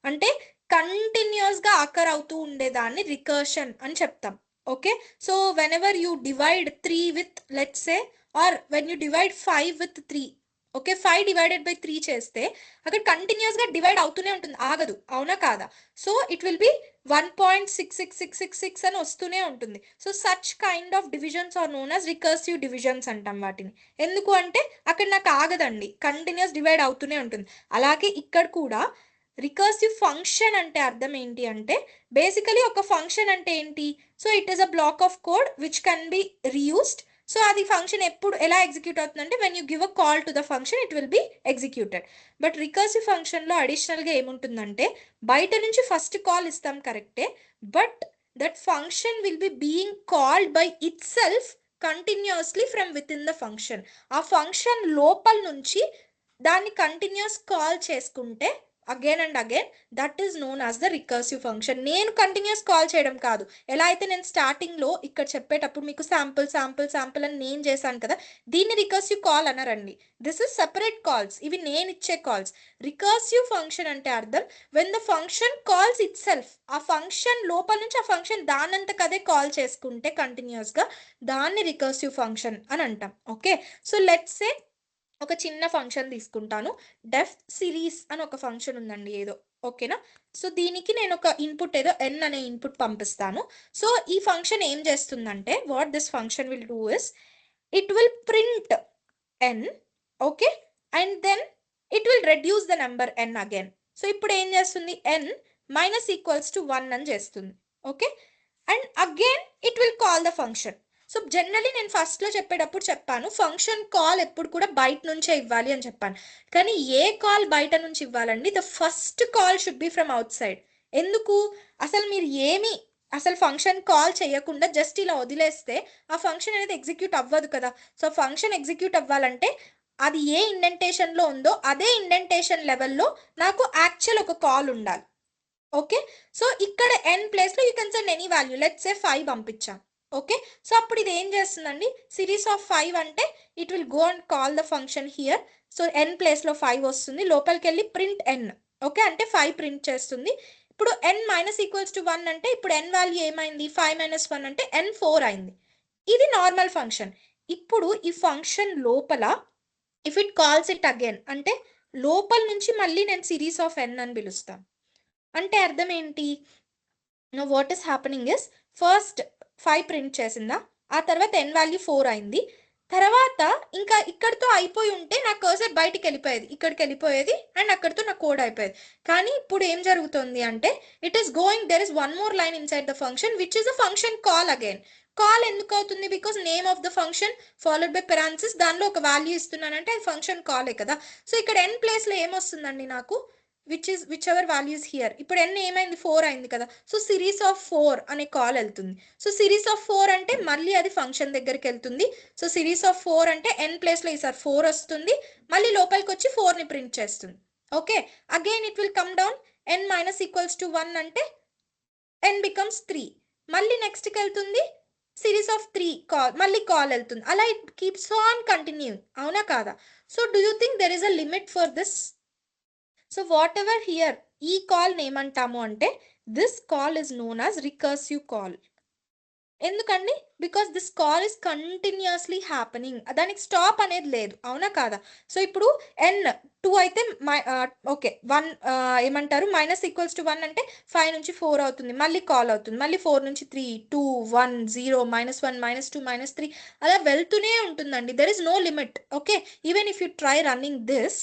అంటే కంటిన్యూస్ గా అకర్ అవుతూ ఉండేదాన్ని రికర్షన్ అని చెప్తాం. Okay, so whenever you divide 3 with let's say, or when you divide 5 with 3, okay, 5 divided by 3 చేస్తే అక్కడ కంటిన్యూస్ గా డివైడ్ అవుతూనే ఉంటుంది, ఆగదు, అవునా కాదా? సో ఇట్ విల్ బి 1.66666 అని వస్తూనే ఉంటుంది. So such kind of divisions are known as recursive divisions అంటాం వాటిని. ఎందుకు అంటే అక్కడ నాకు ఆగదండి, కంటిన్యూస్ డివైడ్ అవుతూనే ఉంటుంది. అలాగే ఇక్కడ కూడా రికర్సివ్ ఫంక్షన్ అంటే అర్థం ఏంటి అంటే, బేసికలీ ఒక ఫంక్షన్ అంటే ఏంటి, so it is a black of code which can be reused. So అది ఫంక్షన్ ఎప్పుడు ఎలా ఎగ్జిక్యూట్ అవుతుందంటే, when you give a call to the function it will be executed. But recursive ఫంక్షన్లో అడిషనల్గా ఏముంటుందంటే, బయట నుంచి ఫస్ట్ కాల్ ఇస్తాం కరెక్టే, but that function will be being called by it self continuously from with in the function. ఆ function లోపల నుంచి దాన్ని కంటిన్యూస్ కాల్ చేసుకుంటే again and again, that is known as the recursive function. నేను continuous call చేయడం కాదు, ఎలా అయితే నేను స్టార్టింగ్లో ఇక్కడ చెప్పేటప్పుడు మీకు శాంపుల్ శాంపుల్ శాంపుల్ అని నేను చేశాను కదా, దీన్ని రికర్సివ్ కాల్ అనరండి. దిస్ ఇస్ సెపరేట్ కాల్స్, ఇవి నేను ఇచ్చే కాల్స్. రికర్సివ్ ఫంక్షన్ అంటే అర్థం when the function calls itself, ఆ ఫంక్షన్ లోపల నుంచి ఆ ఫంక్షన్ దానంతకదే కాల్ చేసుకుంటే కంటిన్యూస్గా, దాన్ని రికర్సివ్ ఫంక్షన్ అని అంటాం. ఓకే, సో లెట్స్ సే ఒక చిన్న ఫంక్షన్ తీసుకుంటాను, డెఫ్ సిరీస్ అని ఒక ఫంక్షన్ ఉందండి ఏదో, ఓకేనా? సో దీనికి నేను ఒక ఇన్పుట్ ఏదో ఎన్ అనే ఇన్పుట్ పంపిస్తాను. సో ఈ ఫంక్షన్ ఏం చేస్తుందంటే, what this function will do is, it will print n, okay, and then it will reduce the number n again. So ఇప్పుడు ఏం చేస్తుంది, ఎన్ మైనస్ ఈక్వల్స్ టు 1 అని చేస్తుంది. Okay, and again it will call the function. So generally నేను ఫస్ట్లో చెప్పేటప్పుడు చెప్పాను, function call ఎప్పుడు కూడా బయట నుంచే ఇవ్వాలి అని చెప్పాను. కానీ ఏ కాల్ బయట నుంచి ఇవ్వాలండి, the first call should be from out side. ఎందుకు, అసలు మీరు ఏమి అసలు ఫంక్షన్ కాల్ చేయకుండా జస్ట్ ఇలా వదిలేస్తే ఆ ఫంక్షన్ అనేది ఎగ్జిక్యూట్ అవ్వదు కదా. సో ఫంక్షన్ ఎగ్జిక్యూట్ అవ్వాలంటే అది ఏ ఇండెంటేషన్లో ఉందో అదే ఇండెంటేషన్ లెవెల్లో నాకు యాక్చువల్ ఒక కాల్ ఉండాలి. ఓకే, సో ఇక్కడ n ప్లేస్లో you can send any value, let's say 5 పంపించాం. ఓకే, సో అప్పుడు ఇది ఏం చేస్తుందండి, సిరీస్ ఆఫ్ 5 అంటే it will go and call the function here. So n ప్లేస్లో 5 వస్తుంది, లోపలికి వెళ్ళి ప్రింట్ n, ఓకే, అంటే 5 ప్రింట్ చేస్తుంది. ఇప్పుడు n మైనస్ ఈక్వల్స్ టు 1 అంటే ఇప్పుడు n వాల్యూ ఏమైంది, 5 మైనస్ 1 అంటే n 4 అయింది. ఇది నార్మల్ ఫంక్షన్. ఇప్పుడు ఈ ఫంక్షన్ లోపల if it calls it again అంటే లోపల నుంచి మళ్ళీ నేను సిరీస్ ఆఫ్ n అని పిలుస్తాను. అంటే అర్థం ఏంటి, know what is happening is, first 5 print చేసిందా, ఆ తర్వాత n వాల్యూ 4 అయింది, తర్వాత ఇంకా ఇక్కడితో అయిపోయి ఉంటే నా కర్సర్ బయటికి వెళ్ళిపోయేది, ఇక్కడికి వెళ్ళిపోయేది, అండ్ అక్కడితో నా కోడ్ అయిపోయేది. కానీ ఇప్పుడు ఏం జరుగుతుంది అంటే, it is going, there is one more line inside the function which is a function call again. Call ఎందుకు అవుతుంది, because name of the function followed by parenthesis, దానిలో ఒక వాల్యూ ఇస్తున్నానంటే అది ఫంక్షన్ కాలే కదా. సో ఇక్కడ n ప్లేస్లో ఏమొస్తుందండి నాకు, విచ్ ఎవర్ వాల్యూస్ హియర్, ఇప్పుడు n ఏమైంది, 4 అయింది కదా, సో సిరీస్ ఆఫ్ 4 అనే కాల్ వెళ్తుంది. సో సిరీస్ ఆఫ్ 4 అంటే మళ్ళీ అది ఫంక్షన్ దగ్గరికి వెళ్తుంది. సో సిరీస్ ఆఫ్ 4 అంటే n ప్లేస్లో ఈసారి 4 వస్తుంది, మళ్ళీ లోపలికి వచ్చి 4ని ప్రింట్ చేస్తుంది. Okay, again it will come down, n minus equals to 1 అంటే n బికమ్స్ 3, మళ్ళీ నెక్స్ట్కి వెళ్తుంది, సిరీస్ ఆఫ్ 3 కాల్, మళ్ళీ కాల్ వెళ్తుంది, అలా ఇట్ కీప్స్ ఆన్ కంటిన్యూ, అవునా కాదా? So do you think there is a limit for this? So whatever here, ఈ కాల్ ఏమంటాము అంటే, this call is known as recursive call. ఎందుకండి, because this call is continuously happening, దానికి stop అనేది లేదు, అవునా కాదా? సో ఇప్పుడు n 2 అయితే ఓకే 1 ఏమంటారు, మైనస్ ఈక్వల్స్ టు 1 అంటే 5 నుంచి 4 అవుతుంది, మళ్ళీ కాల్ అవుతుంది, మళ్ళీ 4 నుంచి 3 2 1 0 -1 -2 -3 అలా వెళ్తూనే ఉంటుందండి. There is no limit. Okay, even if you try running this,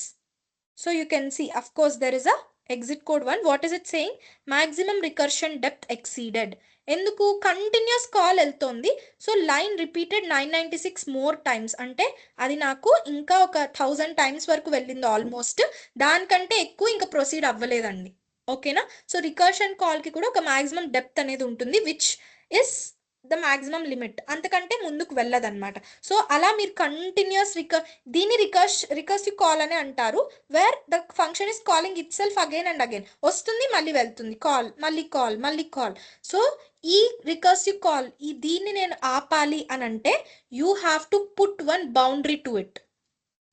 so you can see, of course, there is a exit code 1. What is it saying? Maximum recursion depth exceeded. ఎందుకు, continuous call వెళ్తోంది, so line repeated 996 more times, అంటే అది నాకు ఇంకా ఒక 1000 times వరకు వెళ్ళింది almost, దానికంటే ఎక్కువ ఇంకా ప్రొసీడ్ అవ్వలేదండి. ఓకేనా? సో రికర్షన్ కాల్కి కూడా ఒక మ్యాక్సిమం డెప్త్ అనేది ఉంటుంది which is the maximum limit, అంతకంటే ముందుకు వెళ్ళదన్నమాట. సో అలా మీరు కంటిన్యూస్ దీన్ని రికర్సివ్ కాల్ అని అంటారు, wear the function is calling it self again and again, వస్తుంది మళ్ళీ వెళ్తుంది, కాల్ మళ్ళీ కాల్ మళ్ళీ కాల్. సో ఈ రికర్సివ్ కాల్ దీన్ని నేను ఆపాలి అని అంటే you have to put one boundary to it.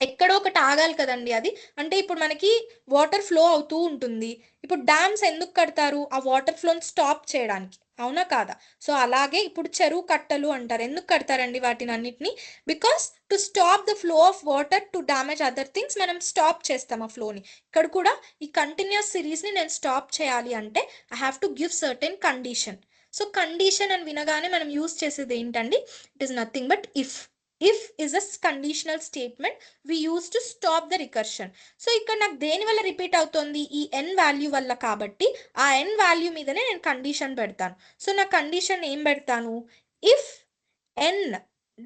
ఎక్కడో ఒకటి ఆగాలి కదండి అది. అంటే ఇప్పుడు మనకి వాటర్ ఫ్లో అవుతూ ఉంటుంది. ఇప్పుడు డ్యామ్స్ ఎందుకు కడతారు? ఆ వాటర్ ఫ్లోని స్టాప్ చేయడానికి, అవునా కాదా? సో అలాగే ఇప్పుడు చెరువు కట్టలు అంటారు. ఎందుకు కడతారండి వాటిని అన్నిటిని? Because to stop the flow of water to damage other things మనం స్టాప్ చేస్తాం ఆ ఫ్లోని. ఇక్కడ కూడా ఈ కంటిన్యూస్ సిరీస్ని నేను స్టాప్ చేయాలి అంటే I have to give certain condition. So condition అని వినగానే మనం యూజ్ చేసేది ఏంటండి? It is nothing but if. If is a conditional statement we use to stop the recursion. So ఇక్కడ నాకు దేని వల్ల రిపీట్ అవుతుంది? ఈ n వాల్యూ వల్ల. కాబట్టి ఆ n వాల్యూ మీదనే నేను కండిషన్ పెడతాను. సో నా కండిషన్ ఏం పెడతాను? If n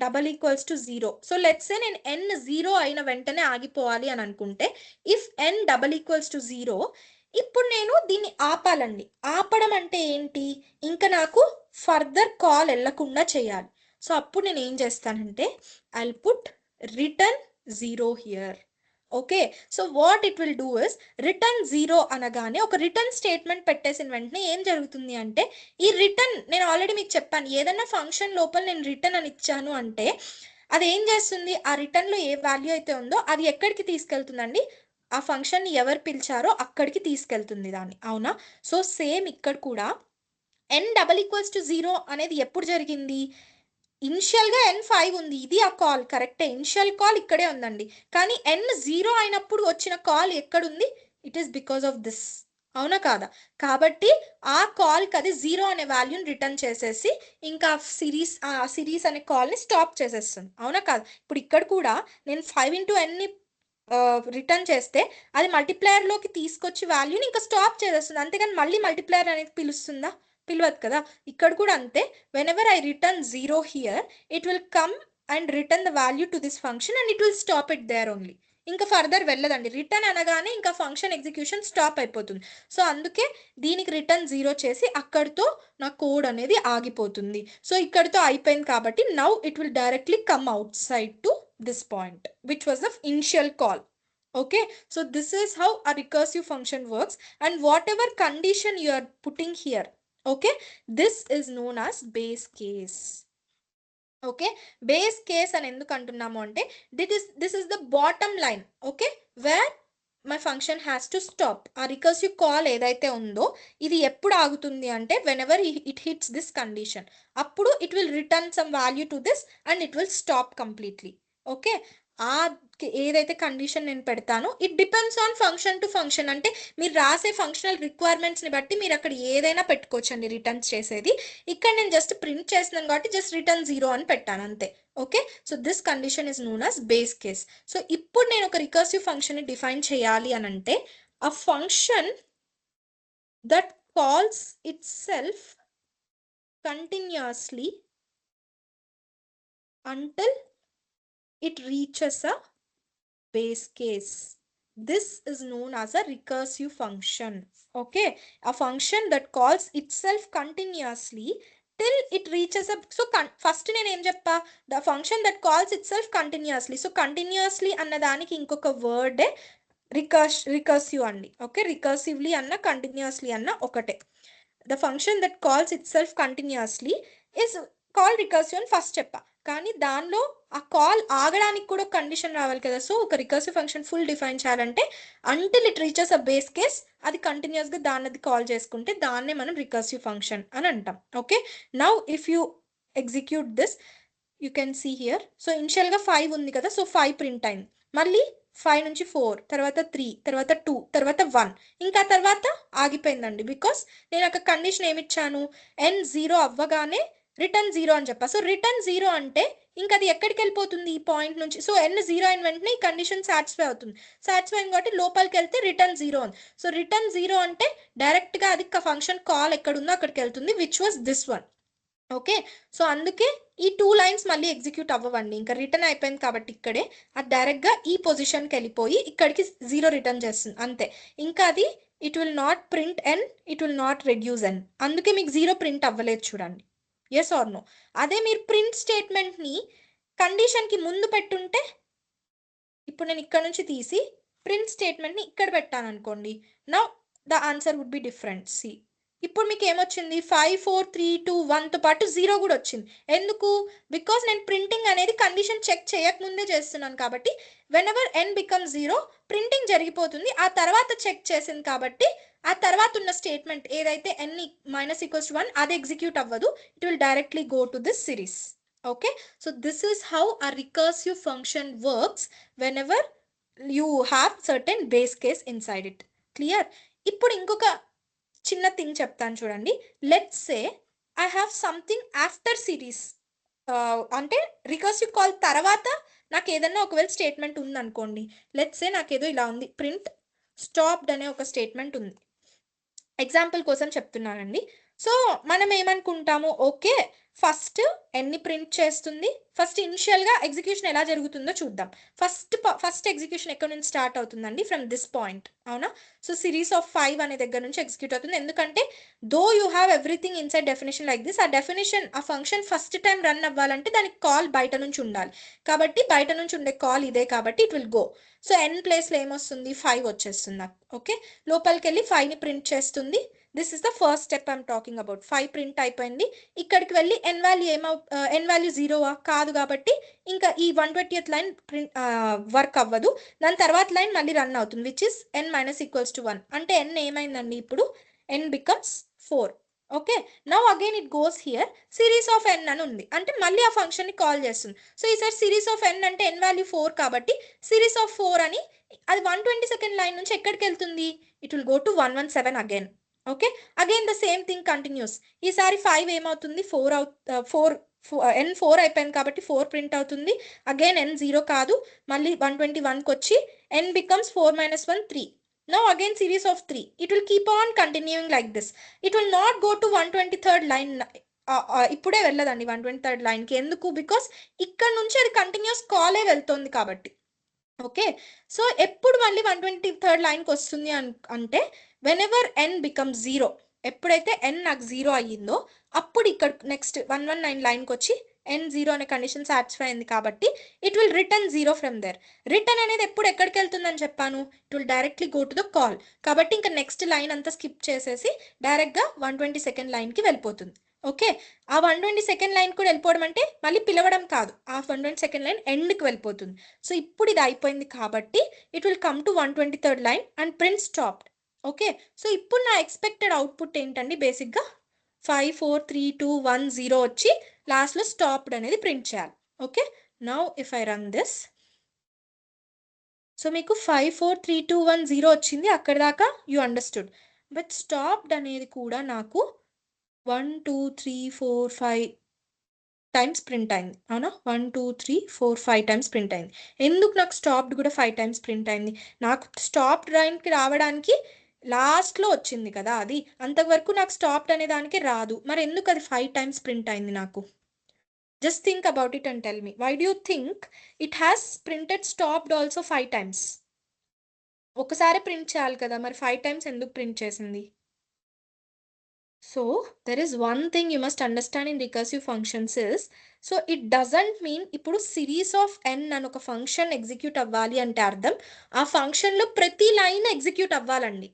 double equals to 0. So let's సే నేను n 0 అయిన వెంటనే ఆగిపోవాలి అని అనుకుంటే if n double equals to 0, ఇప్పుడు నేను దీన్ని ఆపాలండి. ఆపడం అంటే ఏంటి? ఇంకా నాకు ఫర్దర్ కాల్ వెళ్ళకుండా చేయాలి. సో అప్పుడు నేను ఏం చేస్తానంటే I'll put return 0 here. Okay, so what it will do is return 0 అనగానే ఒక రిటర్న్ స్టేట్మెంట్ పెట్టేసిన వెంటనే ఏం జరుగుతుంది అంటే ఈ రిటర్న్ నేను ఆల్రెడీ మీకు చెప్పాను, ఏదైనా ఫంక్షన్ లోపల నేను రిటర్న్ అని ఇచ్చాను అంటే అది ఏం చేస్తుంది? ఆ రిటర్న్లో ఏ వాల్యూ అయితే ఉందో అది ఎక్కడికి తీసుకెళ్తుందండి? ఆ ఫంక్షన్ని ఎవరు పిలిచారో అక్కడికి తీసుకెళ్తుంది దాన్ని, అవునా? సో సేమ్ ఇక్కడ కూడా n డబల్ ఈక్వల్స్ టు 0 అనేది ఎప్పుడు జరిగింది? ఇనిషియల్గా n5 ఉంది, ఇది ఆ కాల్ కరెక్టే, ఇనిషియల్ కాల్ ఇక్కడే ఉందండి. కానీ n 0 అయినప్పుడు వచ్చిన కాల్ ఎక్కడుంది? It is because of this, అవునా కాదా? కాబట్టి ఆ కాల్కి అది 0 అనే వాల్యూని రిటర్న్ చేసేసి ఇంకా సిరీస్ అనే కాల్ని స్టాప్ చేసేస్తుంది, అవునా కాదా? ఇప్పుడు ఇక్కడ కూడా నేను 5 into nని రిటర్న్ చేస్తే అది మల్టిప్లయర్లోకి తీసుకొచ్చి వాల్యూని ఇంకా స్టాప్ చేసేస్తుంది, అంతేగాని మళ్ళీ మల్టిప్లయర్ అనేది పిలుస్తుందా? పిలవదు కదా. ఇక్కడ కూడా అంతే, whenever I return 0 here, it will come and return the value to this function and it will stop it there only. ఇంకా ఫర్దర్ వెళ్ళదండి. రిటర్న్ అనగానే ఇంకా ఫంక్షన్ ఎగ్జిక్యూషన్ స్టాప్ అయిపోతుంది. సో అందుకే దీనికి రిటర్న్ 0 చేసి అక్కడితో నా కోడ్ అనేది ఆగిపోతుంది. సో ఇక్కడితో అయిపోయింది కాబట్టి now it will directly come out side to this point, which was the initial call. Okay, so this is how a recursive function works, and whatever condition you are putting here, okay, this is known as base case. Okay, base case అని ఎందుకు అంటున్నాము అంటే this is the bottom line, okay, where my function has to stop. ఆ recursive call ఏదైతే ఉందో ఇది ఎప్పుడు ఆగుతుంది అంటే whenever it hits this condition, అప్పుడు it will return some value to this and it will stop completely. Okay, ఆ ఏదైతే కండిషన్ నేను పెడతానో it depends on function to function. అంటే మీరు రాసే ఫంక్షనల్ రిక్వైర్మెంట్స్ని బట్టి మీరు అక్కడ ఏదైనా పెట్టుకోవచ్చండి రిటర్న్ చేసేది. ఇక్కడ నేను జస్ట్ ప్రింట్ చేస్తున్నాను కాబట్టి జస్ట్ రిటర్న్ 0 అని పెట్టాను అంతే. Okay, so this condition is known as base case. So ఇప్పుడు నేను ఒక రికర్సివ్ ఫంక్షన్ని డిఫైన్ చేయాలి అని అంటే a function that calls itself continuously until it reaches a base case. This is known as a recursive function. Okay, a function that calls itself continuously till it reaches a, so first నేను ఏం చెప్పా? The function that calls itself continuously. So continuously అన్న దానికి ఇంకొక వర్డే recursive అండి. Okay, recursively అన్న continuously అన్న ఒకటే. The function that calls itself continuously is called recursive అని ఫస్ట్ చెప్పా. కానీ దానిలో ఆ కాల్ ఆగడానికి కూడా కండిషన్ రావాలి కదా. సో ఒక రికర్సివ్ ఫంక్షన్ ఫుల్ డిఫైన్ చేయాలంటే until it reaches a base case అది కంటిన్యూస్గా దాన్ని కాల్ చేసుకుంటే దాన్నే మనం రికర్సివ్ ఫంక్షన్ అని అంటాం. Okay, now if you execute this you can see here. So ఇనిషియల్గా 5 ఉంది కదా, సో 5 ప్రింట్ అయింది. మళ్ళీ 5 నుంచి 4, తర్వాత 3, తర్వాత 2, తర్వాత 1, ఇంకా తర్వాత ఆగిపోయిందండి. బికాస్ నేను ఒక కండిషన్ ఏమి ఇచ్చాను? n 0 అవ్వగానే రిటర్న్ 0 అని చెప్పా. సో రిటర్న్ 0 అంటే ఇంకా అది ఎక్కడికి వెళ్ళిపోతుంది? ఈ పాయింట్ నుంచి. సో n 0 అయిన వెంటనే ఈ కండిషన్ సాటిస్ఫై అవుతుంది. సాటిస్ఫై అయింది కాబట్టి లోపలికి వెళ్తే రిటర్న్ 0 అని. సో రిటర్న్ 0 అంటే డైరెక్ట్గా అది ఫంక్షన్ కాల్ ఎక్కడుందో అక్కడికి వెళ్తుంది, which was this one. Okay, so అందుకే ఈ 2 లైన్స్ మళ్ళీ ఎగ్జిక్యూట్ అవ్వవండి. ఇంకా రిటర్న్ అయిపోయింది కాబట్టి ఇక్కడే అది డైరెక్ట్గా ఈ పొజిషన్కి వెళ్ళిపోయి ఇక్కడికి 0 రిటర్న్ చేస్తుంది అంతే. ఇంకా అది it will not print n, it will not reduce n. అందుకే మీకు 0 ప్రింట్ అవ్వలేదు చూడండి. Yes or no. అదే మీరు ప్రింట్ స్టేట్మెంట్ని కండిషన్కి ముందు పెట్టుంటే, ఇప్పుడు నేను ఇక్కడ నుంచి తీసి ప్రింట్ స్టేట్మెంట్ని ఇక్కడ పెట్టాను అనుకోండి, now the answer would be different. See ఇప్పుడు మీకు ఏమొచ్చింది, 5 4 3 2 1తో పాటు 0 కూడా వచ్చింది. ఎందుకు? బికాస్ నేను ప్రింటింగ్ అనేది కండిషన్ చెక్ చేయకముందే చేస్తున్నాను కాబట్టి when ever n become 0 printing జరిగిపోతుంది. ఆ తర్వాత చెక్ చేసింది కాబట్టి ఆ తర్వాత ఉన్న స్టేట్మెంట్ ఏదైతే n -1 అది ఎగ్జిక్యూట్ అవ్వదు, it will directly go to this series. Okay, so this is how a recursive function works whenever you have certain base case inside it. Clear? ఇప్పుడు ఇంకొక చిన్న థింగ్ చెప్తాను చూడండి. Let's say I have something after series, అంటే recursive call తర్వాత నాకు ఏదన్నా ఒకవేళ స్టేట్మెంట్ ఉంది అనుకోండి. లెట్స్ సే నాకు ఏదో ఇలా ఉంది, ప్రింట్ స్టాప్డ్ అనే ఒక స్టేట్మెంట్ ఉంది. ఎగ్జాంపుల్ కోసం చెప్తున్నానండి. సో మనం ఏమనుకుంటాము, ఓకే ఫస్ట్ ఎన్ని ప్రింట్ చేస్తుంది, ఫస్ట్ ఇనిషియల్గా ఎగ్జిక్యూషన్ ఎలా జరుగుతుందో చూద్దాం. ఫస్ట్ ఎగ్జిక్యూషన్ ఎక్కడ నుంచి స్టార్ట్ అవుతుందండి, ఫ్రమ్ దిస్ పాయింట్, అవునా? సో సిరీస్ ఆఫ్ 5 అనే దగ్గర నుంచి ఎగ్జిక్యూట్ అవుతుంది. ఎందుకంటే though you have everything inside definition like this, ఆ ఫంక్షన్ ఫస్ట్ టైం రన్ అవ్వాలంటే దానికి కాల్ బయట నుంచి ఉండాలి. కాబట్టి బయట నుంచి ఉండే కాల్ ఇదే కాబట్టి it will go. So n ప్లేస్లో ఏమొస్తుంది, 5 వచ్చేస్తుంది నాకు. ఓకే, లోపలికి వెళ్ళి 5ని ప్రింట్ చేస్తుంది. This is the first step I'm talking about. 5 print అయిపోయింది. ఇక్కడికి వెళ్ళి n వాల్యూ 0 కాదు కాబట్టి ఇంకా ఈ 120th లైన్ వర్క్ అవ్వదు. దాని తర్వాత లైన్ మళ్ళీ రన్ అవుతుంది, విచ్ ఇస్ n - 1. అంటే n ఏమైందండి, ఇప్పుడు n becomes 4. Okay, now again it goes here, series of n అని ఉంది, అంటే మళ్ళీ ఆ ఫంక్షన్ని కాల్ చేస్తుంది. సో ఈసారి సిరీస్ ఆఫ్ n అంటే n వాల్యూ 4 కాబట్టి సిరీస్ ఆఫ్ 4 అని అది 122nd లైన్ నుంచి ఎక్కడికి వెళ్తుంది, it will go to 117 again. Okay, again the same thing continuous. ఈసారి 5 ఏమవుతుంది, n 4 అయిపోయింది కాబట్టి 4 ప్రింట్ అవుతుంది. అగైన్ n 0 కాదు, మళ్ళీ 121కి వచ్చి n becomes 4 - 1 3. Now again series of 3. It will keep on continuing like this. It will not go to 123rd line. ఇప్పుడే వెళ్ళదండి 123rd లైన్కి. ఎందుకు? బికాస్ ఇక్కడ నుంచి అది కంటిన్యూస్ కాలే వెళ్తుంది కాబట్టి. ఓకే, సో ఎప్పుడు మళ్ళీ 123rd లైన్కి వస్తుంది అంటే వెన్ ఎవర్ n బికమ్స్ 0, ఎప్పుడైతే n నాకు 0 అయ్యిందో అప్పుడు ఇక్కడ నెక్స్ట్ 119 లైన్కి వచ్చి n 0 అనే కండిషన్ సాటిస్ఫై అయింది కాబట్టి it will return 0 from there. Return అనేది ఎప్పుడు ఎక్కడికి వెళ్తుందని చెప్పాను, it will directly go to the call. కాబట్టి ఇంకా నెక్స్ట్ లైన్ అంతా స్కిప్ చేసేసి డైరెక్ట్గా 122nd లైన్కి వెళ్ళిపోతుంది. ఓకే, ఆ 122nd లైన్ కూడా వెళ్ళిపోవడం అంటే మళ్ళీ పిలవడం కాదు, ఆ 122nd లైన్ ఎండ్కి వెళ్ళిపోతుంది. సో ఇప్పుడు ఇది అయిపోయింది కాబట్టి it will come to 123rd line and print stopped. Okay, so ఇప్పుడు నా ఎక్స్పెక్టెడ్ అవుట్పుట్ ఏంటండి, బేసిక్గా 5 4 3 2 1 0 వచ్చి లాస్ట్లో స్టాప్డ్ అనేది ప్రింట్ చేయాలి. Okay, now if I run this, so మీకు 5 4 3 2 1 0 వచ్చింది, అక్కడ దాకా యూ అండర్స్టూడ్. బట్ స్టాప్డ్ అనేది కూడా నాకు 1 2 3 4 5 టైమ్స్ ప్రింట్ అయింది, అవునా? 1 2 3 4 5 టైమ్స్ ప్రింట్ అయింది. ఎందుకు నాకు స్టాప్డ్ కూడా 5 టైమ్స్ ప్రింట్ అయింది? నాకు స్టాప్డ్ లైన్కి రావడానికి లాస్ట్లో వచ్చింది కదా అది, అంతవరకు నాకు స్టాప్డ్ అనే దానికి రాదు. మరి ఎందుకు అది 5 టైమ్స్ ప్రింట్ అయింది నాకు? Just think about it and tell me, why do you think it has printed stopped also 5 times? ఒకసారి ప్రింట్ చేయాలి కదా, మరి 5 టైమ్స్ ఎందుకు ప్రింట్ చేసింది? So there is one thing you must understand in recursive functions is, so it doesn't mean ఇప్పుడు series of n అని ఒక function execute అవ్వాలి అంటే అర్థం ఆ ఫంక్షన్లో ప్రతి లైన్ ఎగ్జిక్యూట్ అవ్వాలండి.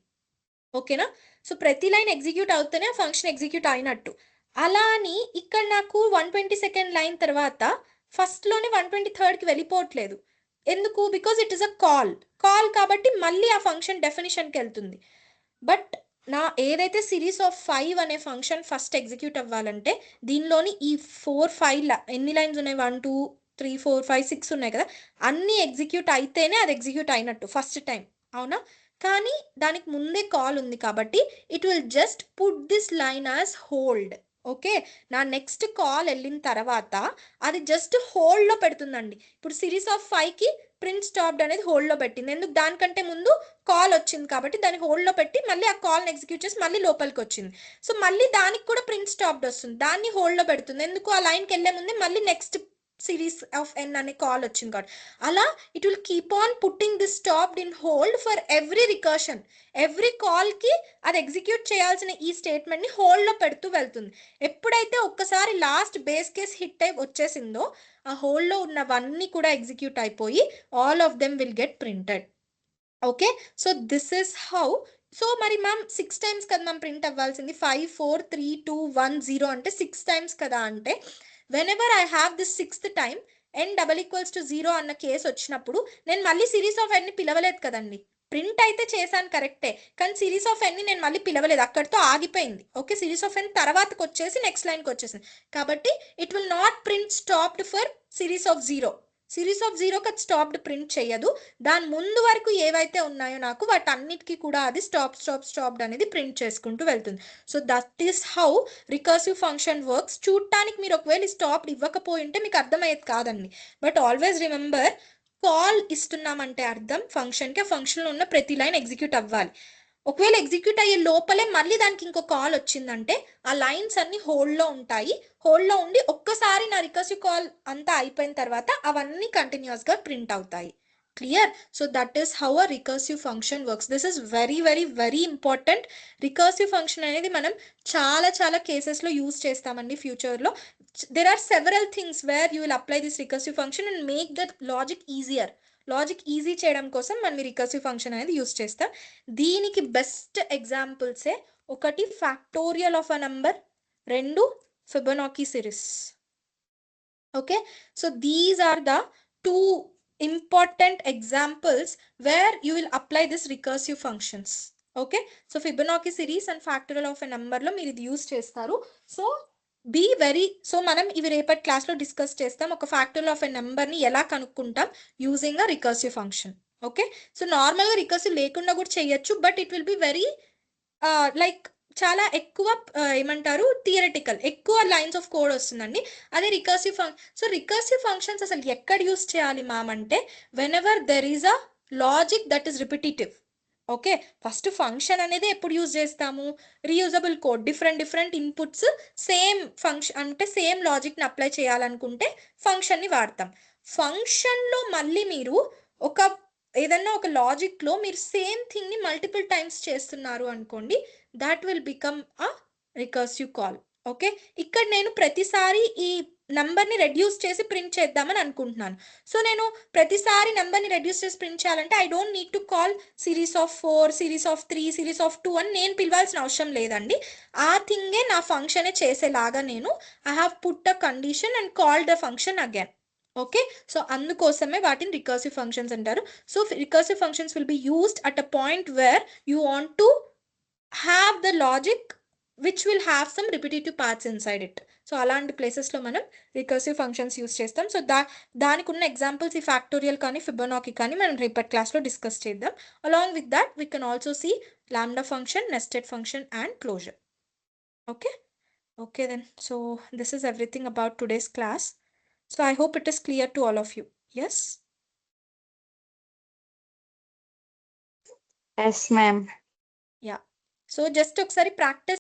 ఓకేనా? సో ప్రతి లైన్ ఎగ్జిక్యూట్ అవుతూనే ఆ ఫంక్షన్ ఎగ్జిక్యూట్ అయినట్టు. అలా అని ఇక్కడ నాకు 122nd లైన్ తర్వాత ఫస్ట్లోనే 123rdకి వెళ్ళిపోవట్లేదు. ఎందుకు? Because it is a call కాబట్టి మళ్ళీ ఆ ఫంక్షన్ డెఫినిషన్కి వెళ్తుంది. బట్ నా ఏదైతే సిరీస్ ఆఫ్ 5 అనే ఫంక్షన్ ఫస్ట్ ఎగ్జిక్యూట్ అవ్వాలంటే దీనిలోని ఈ 4 5 ఎన్ని లైన్స్ ఉన్నాయి, 1 2 3 4 5 6 ఉన్నాయి కదా, అన్నీ ఎగ్జిక్యూట్ అయితేనే అది ఎగ్జిక్యూట్ అయినట్టు ఫస్ట్ టైం, అవునా? కానీ దానికి ముందే కాల్ ఉంది కాబట్టి it will just put this line as hold. Okay, నా నెక్స్ట్ కాల్ వెళ్ళిన తర్వాత అది జస్ట్ హోల్డ్లో పెడుతుందండి. ఇప్పుడు సిరీస్ ఆఫ్ 5కి ప్రింట్ స్టాప్డ్ అనేది హోల్డ్లో పెట్టింది. ఎందుకు? దానికంటే ముందు కాల్ వచ్చింది కాబట్టి దాన్ని హోల్డ్లో పెట్టి మళ్ళీ ఆ కాల్ని ఎగ్జిక్యూట్ చేసి మళ్ళీ లోపలికి వచ్చింది. సో మళ్ళీ దానికి కూడా ప్రింట్ స్టాప్డ్ వస్తుంది, దాన్ని హోల్డ్లో పెడుతుంది. ఎందుకు? ఆ లైన్కి వెళ్ళే ముందే మళ్ళీ నెక్స్ట్ series of n అనే కాల్ వచ్చింది కాబట్టి అలా it will keep on putting this stopped in hold for every recursion. Every కాల్కి అది ఎగ్జిక్యూట్ చేయాల్సిన ఈ స్టేట్మెంట్ని హోల్డ్లో పెడుతూ వెళ్తుంది. ఎప్పుడైతే ఒక్కసారి లాస్ట్ బేస్ కేస్ హిట్ అయి వచ్చేసిందో ఆ హోల్డ్లో ఉన్నవన్నీ కూడా ఎగ్జిక్యూట్ అయిపోయి all of them will get printed. Okay, so this is how. So మరి మ్యామ్ 6 టైమ్స్ కదా మ్యామ్ ప్రింట్ అవ్వాల్సింది, 5 4 3 2 1 0 అంటే 6 టైమ్స్ కదా. అంటే whenever I have this 6th time n = 0 అన్న కేసు వచ్చినప్పుడు నేను మళ్ళీ సిరీస్ ఆఫ్ n ని పిలవలేదు కదండి. ప్రింట్ అయితే చేశాను కరెక్టే, కానీ సిరీస్ ఆఫ్ n ని నేను మళ్ళీ పిలవలేదు, అక్కడితో ఆగిపోయింది. ఓకే, సిరీస్ ఆఫ్ n తర్వాతకి వచ్చేసి నెక్స్ట్ లైన్కి వచ్చేసింది కాబట్టి it will not print stopped for series of 0. Series of 0కి అది స్టాప్డ్ ప్రింట్ చేయదు. దాని ముందు వరకు ఏవైతే ఉన్నాయో నాకు వాటన్నిటికీ కూడా అది స్టాప్డ్ అనేది ప్రింట్ చేసుకుంటూ వెళ్తుంది. So that is how recursive function works. చూడటానికి మీరు ఒకవేళ స్టాప్డ్ ఇవ్వకపోయి ఉంటే మీకు అర్థమయ్యేది కాదండి. బట్ ఆల్వేస్ రిమెంబర్, కాల్ ఇస్తున్నామంటే అర్థం ఫంక్షన్కి, ఆ ఫంక్షన్లో ఉన్న ప్రతి లైన్ ఎగ్జిక్యూట్ అవ్వాలి. ఒకవేళ ఎగ్జిక్యూట్ అయ్యే లోపలే మళ్ళీ దానికి ఇంకో కాల్ వచ్చిందంటే ఆ లైన్స్ అన్ని హోల్డ్లో ఉంటాయి. హోల్డ్లో ఉండి ఒక్కసారి నా రికర్సివ్ కాల్ అంతా అయిపోయిన తర్వాత అవన్నీ కంటిన్యూస్గా ప్రింట్ అవుతాయి. Clear? So that is how a recursive function works. This is very very very important. Recursive function అనేది మనం చాలా కేసెస్లో యూజ్ చేస్తామండి ఫ్యూచర్లో. there are several things where you will apply this recursive function and make the logic easier. Logic easy చేయడం కోసం మనం recursive function అనేది యూస్ చేస్తాం. దీనికి బెస్ట్ ఎగ్జాంపుల్సే ఒకటి factorial of a number, 2 Fibonacci series. Okay, so these are the 2 important examples where you will apply this recursive functions. Okay, so Fibonacci series and factorial of a నంబర్లో మీరు ఇది use చేస్తారు. So be very, so మనం ఇవి రేపటి క్లాస్లో discuss చేస్తాం. ఒక ఫ్యాక్టోరియల్ ఆఫ్ ఎ నెంబర్ని ఎలా కనుక్కుంటాం using a recursive function. Okay, so నార్మల్గా రికర్సివ్ లేకుండా కూడా చేయొచ్చు, but it will be very like చాలా ఎక్కువ ఏమంటారు థియరటికల్, ఎక్కువ లైన్స్ ఆఫ్ కోడ్ వస్తుందండి. అదే రికర్సివ్ సో రికర్సివ్ ఫంక్షన్స్ అసలు ఎక్కడ యూస్ చేయాలి మ్యామ్ అంటే when ever there is a logic that is repetitive. Okay, first function అనేది ఎప్పుడు యూజ్ చేస్తాము, reusable code, different inputs same function అంటే సేమ్ లాజిక్ని అప్లై చేయాలనుకుంటే ఫంక్షన్ని వాడతాం. ఫంక్షన్లో మళ్ళీ మీరు ఏదన్నా ఒక లాజిక్లో మీరు సేమ్ థింగ్ని మల్టిపుల్ టైమ్స్ చేస్తున్నారు అనుకోండి, that will become a recursive call. Okay, ఇక్కడ నేను ప్రతిసారి ఈ నంబర్ని రెడ్యూస్ చేసి ప్రింట్ చేద్దామని అనుకుంటున్నాను. సో నేను ప్రతిసారి నెంబర్ని రెడ్యూస్ చేసి ప్రింట్ చేయాలంటే I don't need to call series of 4, series of 3, series of 2 అని నేను పిలవాల్సిన అవసరం లేదండి. ఆ థింగే నా ఫంక్షనే చేసేలాగా నేను I have put a condition and called the function again. Okay, so అందుకోసమే వాటిని రికర్సివ్ ఫంక్షన్స్ అంటారు. So recursive functions will be used at a point where you want to have the logic which will have some repetitive parts inside it. So అలాంటి ప్లేసెస్లో మనం recursive functions use చేస్తాం. So దానికి ఉన్న examples ఈ factorial కానీ Fibonacci కానీ మనం రేపటి క్లాస్లో డిస్కస్ చేద్దాం. Along with that we can also see lambda function, nested function and closure. Okay then, so this is everything about today's class. So I hope it is clear to all of you. Yes? Yes, ma'am. Yeah. So just ఒకసారి practice